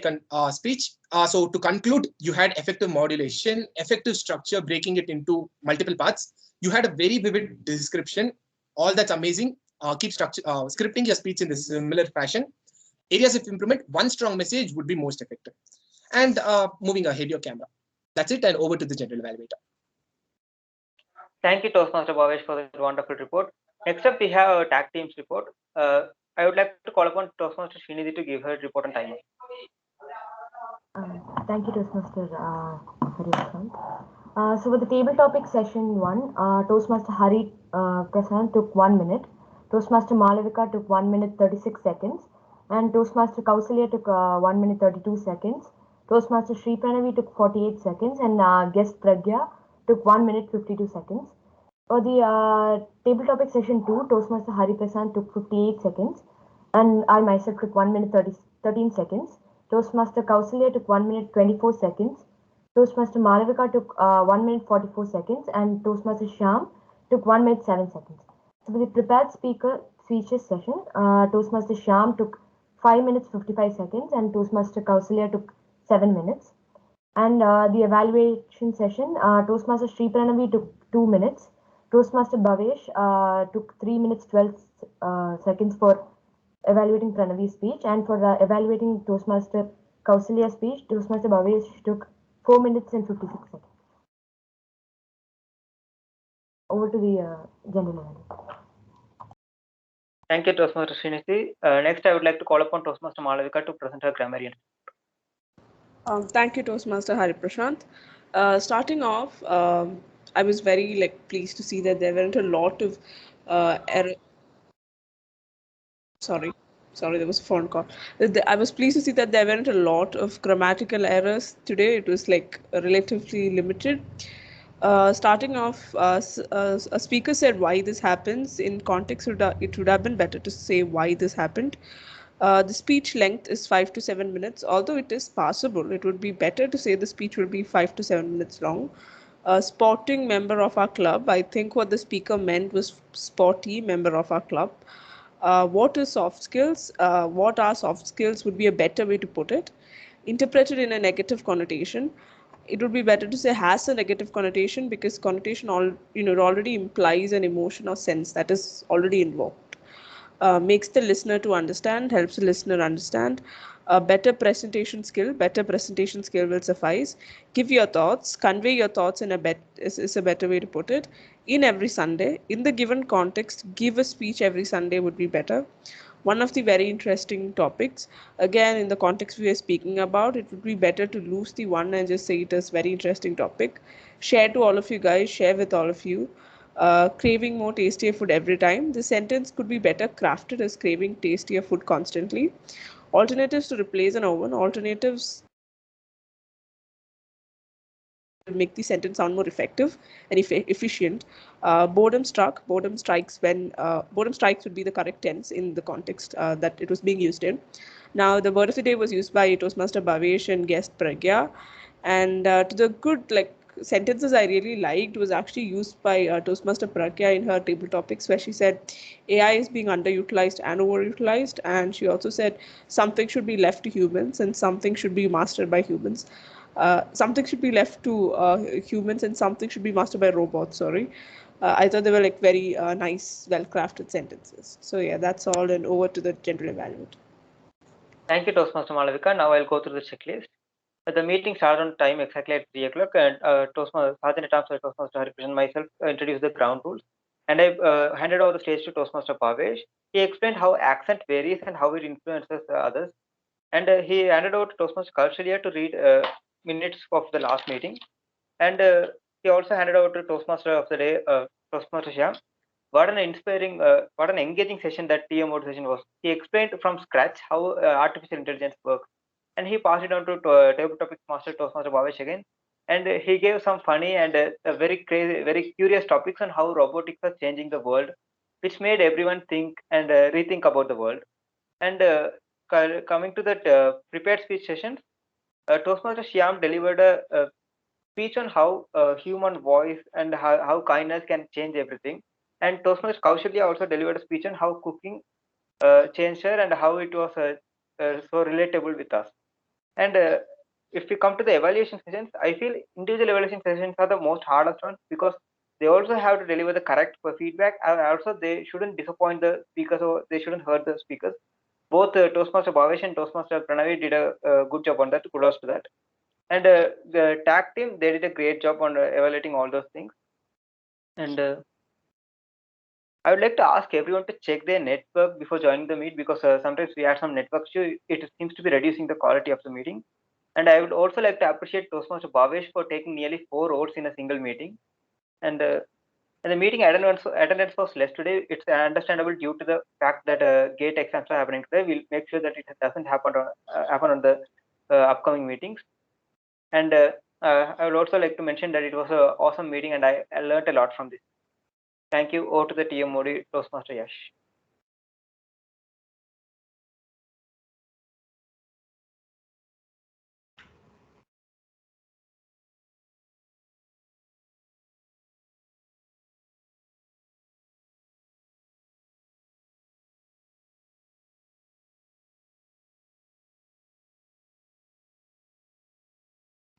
speech. So to conclude, you had effective modulation, effective structure, breaking it into multiple parts. You had a very vivid description. All that's amazing. Keep scripting your speech in this similar fashion. Areas of improvement, one strong message would be most effective. And moving ahead your camera. That's it, and over to the general evaluator. Thank you, Toastmaster Bhavesh, for that wonderful report. Next up, we have a tag teams report. I would like to call upon Toastmaster Srinidhi to give her report on timer. Thank you, Toastmaster Hari. So for the table topic session 1, Toastmaster Hari Prasant took 1 minute. Toastmaster Malavika took 1 minute 36 seconds. And Toastmaster Kausalya took 1 minute 32 seconds. Toastmaster Sri Pranavi took 48 seconds. And guest Pragya took 1 minute 52 seconds. For the table topic session 2, Toastmaster Hari Prasant took 58 seconds. And I myself took 1 minute 13 seconds. Toastmaster Kausalya took 1 minute 24 seconds. Toastmaster Malavika took 1 minute 44 seconds. And Toastmaster Shyam took 1 minute 7 seconds. So for the prepared speeches session, Toastmaster Shyam took 5 minutes 55 seconds and Toastmaster Kausalya took 7 minutes. And the evaluation session, Toastmaster Sri Pranavi took 2 minutes. Toastmaster Bhavesh took 3 minutes 12 seconds for evaluating Pranavi's speech, and for evaluating Toastmaster Kausalya's speech, Toastmaster Bhavesh took 4 minutes and 56 seconds. Over to the general evaluator. Thank you, Toastmaster Srinidhi. Next, I would like to call upon Toastmaster Malavika to present her grammarian. Thank you, Toastmaster Hari Prashant. Starting off, I was very pleased to see that there weren't a lot of error. Sorry, there was a phone call. I was pleased to see that there weren't a lot of grammatical errors today. It was relatively limited. Starting off, a speaker said why this happens. In context, it would have been better to say why this happened. The speech length is 5 to 7 minutes. Although it is passable, it would be better to say the speech will be 5 to 7 minutes long. Sporting member of our club. I think what the speaker meant was sporty member of our club. What is soft skills? What are soft skills would be a better way to put it. Interpreted in a negative connotation. It would be better to say has a negative connotation, because connotation already implies an emotion or sense that is already invoked. Makes the listener to understand, helps the listener understand. A better presentation skill will suffice. Give your thoughts, convey your thoughts is a better way to put it. In every Sunday, in the given context, give a speech every Sunday would be better. one of the very interesting topics. Again, in the context we are speaking about, it would be better to lose the one and just say it is very interesting topic. Share to all of you guys, share with all of you. Craving more tastier food every time. This sentence could be better crafted as craving tastier food constantly. Alternatives to replace an oven. Alternatives make the sentence sound more effective and efficient. Boredom struck. Boredom strikes when boredom strikes would be the correct tense in the context that it was being used in. Now, the word of the day was used by Toastmaster Bhavesh and guest Pragya, and to the good sentences I really liked was actually used by Toastmaster Pragya in her table topics, where she said AI is being underutilized and overutilized, and she also said something should be left to humans and something should be mastered by humans. Something should be left to humans and something should be mastered by robots. Sorry. I thought they were like very nice, well-crafted sentences. So yeah, that's all, and over to the general evaluator. Thank you, Toastmaster Malavika. Now I'll go through the checklist. The meeting started on time exactly at 3 o'clock, and Toastmaster Sergeant at Arms Toastmaster Harikrishnan and myself introduced the ground rules, and I handed over the stage to Toastmaster Bhavesh. He explained how accent varies and how it influences others, and he handed over to Toastmaster Kausalya to read minutes of the last meeting, and he also handed over to Toastmaster of the day, Toastmaster Shyam. What an inspiring, what an engaging session that TM mode session was. He explained from scratch how artificial intelligence works, and he passed it on to table topics master Toastmaster Bhavesh again, and he gave some funny and very crazy, very curious topics on how robotics are changing the world, which made everyone think and rethink about the world. And coming to that prepared speech sessions, Toastmaster Shyam delivered a speech on how human voice and how kindness can change everything. And Toastmaster Kaushalya also delivered a speech on how cooking changed her and how it was so relatable with us. And if we come to the evaluation sessions, I feel individual evaluation sessions are the most hardest ones because they also have to deliver the correct feedback, and also they shouldn't disappoint the speakers or they shouldn't hurt the speakers. Both Toastmaster Bhavesh and Toastmaster Pranavi did a good job on that. Kudos to that. And the tag team, they did a great job on evaluating all those things. And I would like to ask everyone to check their network before joining the meet, because sometimes we had some network issue. It seems to be reducing the quality of the meeting. And I would also like to appreciate Toastmaster Bhavesh for taking nearly 4 hours in a single meeting. And the meeting attendance was less today. It's understandable due to the fact that gate exams are happening today. We'll make sure that it doesn't happen on the upcoming meetings. And I would also like to mention that it was an awesome meeting, and I learned a lot from this. Thank you. Over to the TM Modi Toastmaster Yash.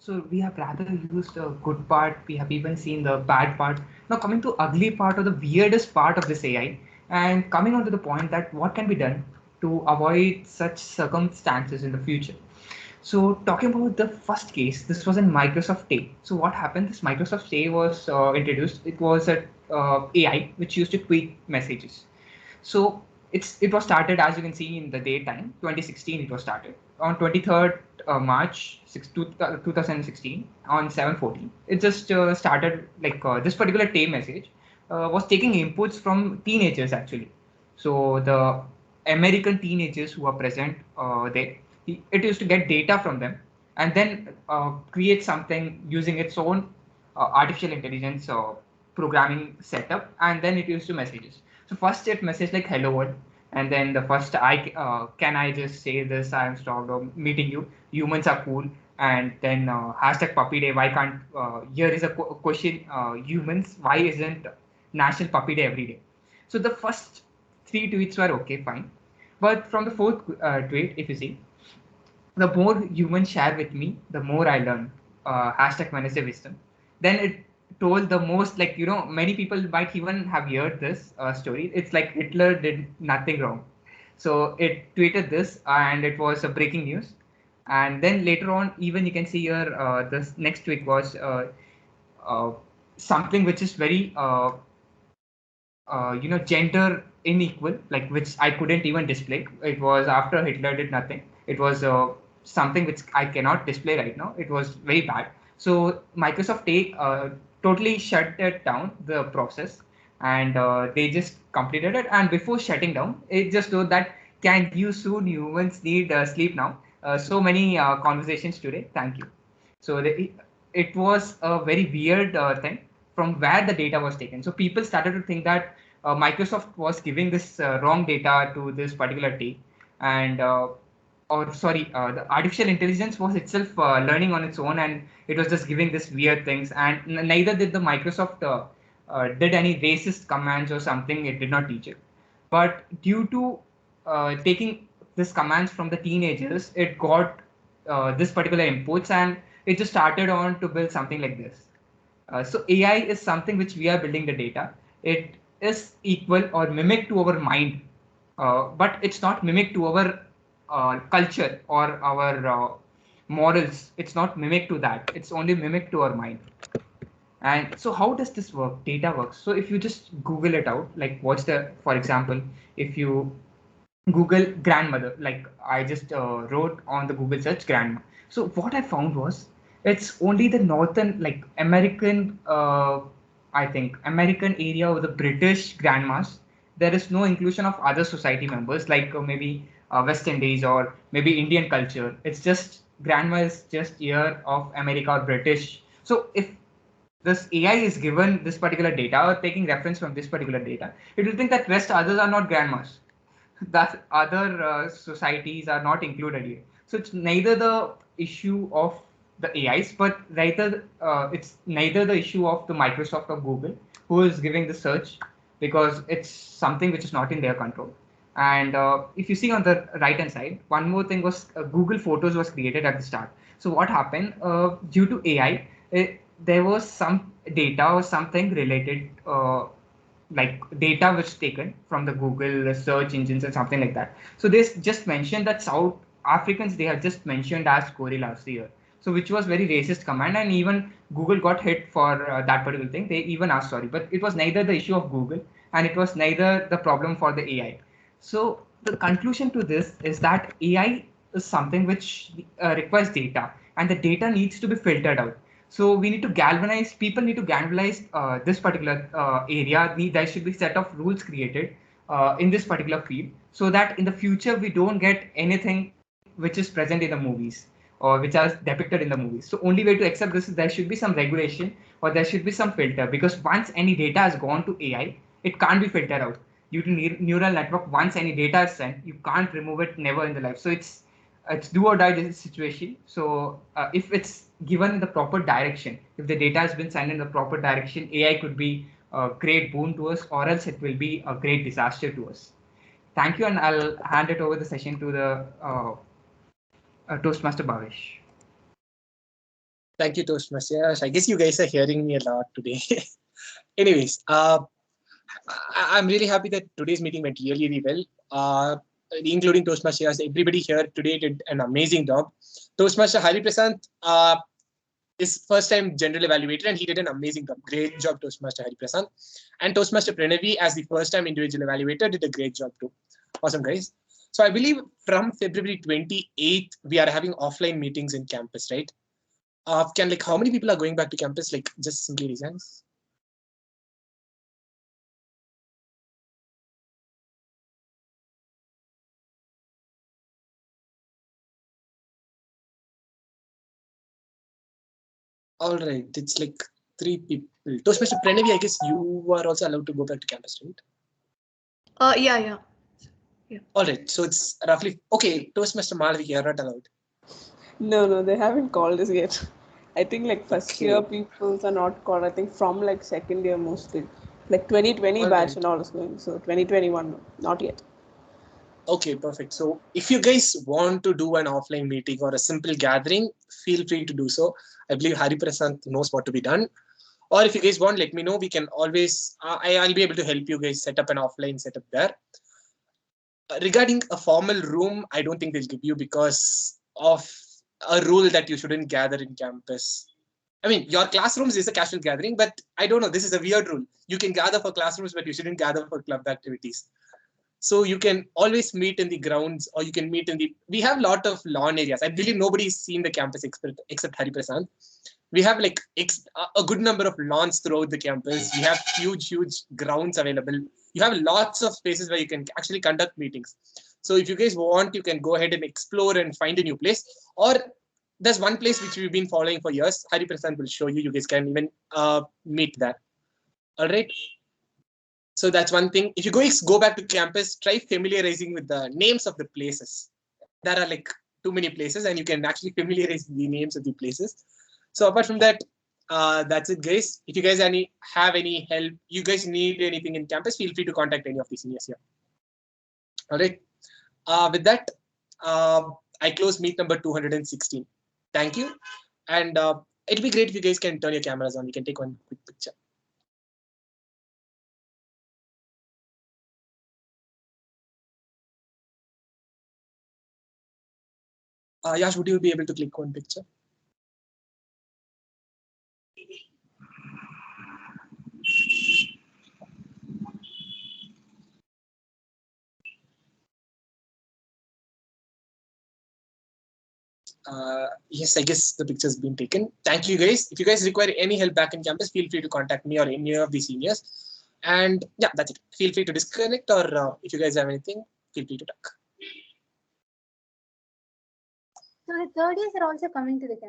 So we have rather used the good part, we have even seen the bad part. Now coming to ugly part or the weirdest part of this AI, and coming on to the point that what can be done to avoid such circumstances in the future. So talking about the first case, this was in Microsoft Tay. So what happened? This Microsoft Tay was introduced. It was a AI which used to tweet messages. So it was started, as you can see, in the daytime. 2016 it was started. On 23rd March 2016 on 7:14. It just started like this particular Tay message was taking inputs from teenagers actually. So the American teenagers who are present there, it used to get data from them and then create something using its own artificial intelligence programming setup, and then it used to messages. So first it messaged like hello world, and then the first can I just say this, I am stalked or meeting you, humans are cool, and then hashtag puppy day, why can't here is a question, humans, why isn't national puppy day every day? So the first three tweets were okay, fine, but from the fourth tweet, if you see, the more humans share with me, the more I learn. Hashtag Wednesday wisdom. Then it told the most, like, many people might even have heard this story. It's like Hitler did nothing wrong. So it tweeted this, and it was a breaking news. And then later on, even you can see here, this next tweet was uh, something which is very gender unequal, like which I couldn't even display. It was after Hitler did nothing. It was something which I cannot display right now. It was very bad. So Microsoft totally shut it down, the process, and they just completed it. And before shutting down, it just showed that can you soon humans need sleep now. So many conversations today. Thank you. So it was a very weird thing from where the data was taken. So people started to think that Microsoft was giving this wrong data to this particular team, and the artificial intelligence was itself learning on its own, and it was just giving this weird things. And neither did the Microsoft did any racist commands or something. It did not teach it, but due to taking this commands from the teenagers, it got this particular inputs, and it just started on to build something like this. So AI is something which we are building the data. It is equal or mimic to our mind, but it's not mimic to our culture or our morals. It's not mimic to that. It's only mimic to our mind. And so how does this work? Data works. So if you just Google it out, like what's the, for example, if you Google grandmother, like I just wrote on the Google search grandma. So what I found was it's only the northern, like American, I think American area of the British grandmas. There is no inclusion of other society members, like maybe West Indies or maybe Indian culture. It's just grandma is just year of America or British. So if this AI is given this particular data or taking reference from this particular data, it will think that West others are not grandmas, that other societies are not included here. So it's neither the issue of the AIs, but rather it's neither the issue of the Microsoft or Google who is giving the search, because it's something which is not in their control. And if you see on the right hand side, one more thing was Google Photos was created at the start. So what happened due to AI, there was some data or something related like data which taken from the Google search engines and something like that. So they just mentioned that South Africans they have just mentioned as gorillas here. So which was very racist command, and even Google got hit for that particular thing. They even asked sorry, but it was neither the issue of Google and it was neither the problem for the AI. So the conclusion to this is that AI is something which requires data, and the data needs to be filtered out. So we need to galvanize, people need to galvanize this particular area. There should be set of rules created in this particular field, so that in the future we don't get anything which is present in the movies or which are depicted in the movies. So only way to accept this is there should be some regulation or there should be some filter, because once any data has gone to AI, it can't be filtered out. Due to neural network, once any data is sent, you can't remove it never in the life. So it's do or die situation. So if it's given in the proper direction, if the data has been sent in the proper direction, AI could be a great boon to us, or else it will be a great disaster to us. Thank you, and I'll hand it over the session to the Toastmaster Bhavesh. Thank you, Toastmasters. I guess you guys are hearing me a lot today. Anyways, I'm really happy that today's meeting went really, really well. Including Toastmasters, everybody here today did an amazing job. Toastmaster Hari Prasant is first time general evaluator, and he did an amazing job. Great job, Toastmaster Hari Prasant. And Toastmaster Pranavi, as the first time individual evaluator, did a great job too. Awesome, guys. So I believe from February 28th, we are having offline meetings in campus, right? How many people are going back to campus? Like, just simply reasons. All right, it's like 3 people. Toastmaster Pranavi, I guess you are also allowed to go back to campus, right? Yeah. All right, so it's roughly okay. Toastmaster Malvi, you're not allowed. No, they haven't called us yet. I think like first year people are not called. I think from like second year mostly. Like 2020 All batch right. and all is going. So 2021, not yet. Okay, perfect. So if you guys want to do an offline meeting or a simple gathering, feel free to do so. I believe Hari Prasant knows what to be done. Or if you guys want, let me know. We can always, I'll be able to help you guys set up an offline setup there. Regarding a formal room, I don't think they'll give you because of a rule that you shouldn't gather in campus. I mean, your classrooms is a casual gathering, but I don't know. This is a weird rule. You can gather for classrooms, but you shouldn't gather for club activities. So you can always meet in the grounds, or you can meet in the. We have a lot of lawn areas. I believe nobody's seen the campus except Hari Prasad. We have like a good number of lawns throughout the campus. We have huge grounds available. You have lots of spaces where you can actually conduct meetings. So if you guys want, you can go ahead and explore and find a new place. Or there's one place which we've been following for years. Hari Prasad will show you. You guys can even meet that. All right. So that's one thing. If you guys go back to campus, try familiarizing with the names of the places. There are like too many places, and you can actually familiarize the names of the places. So apart from that, that's it, guys. If you guys have any help, you guys need anything in campus, feel free to contact any of the seniors here. All right. With that, I close meet number 216. Thank you. And it'd be great if you guys can turn your cameras on. We can take one quick picture. Yash, would you be able to click one picture? Yes, I guess the picture's been taken. Thank you, guys. If you guys require any help back in campus, feel free to contact me or any of the seniors. And yeah, that's it. Feel free to disconnect, or if you guys have anything, feel free to talk. So the third years are also coming to the campus.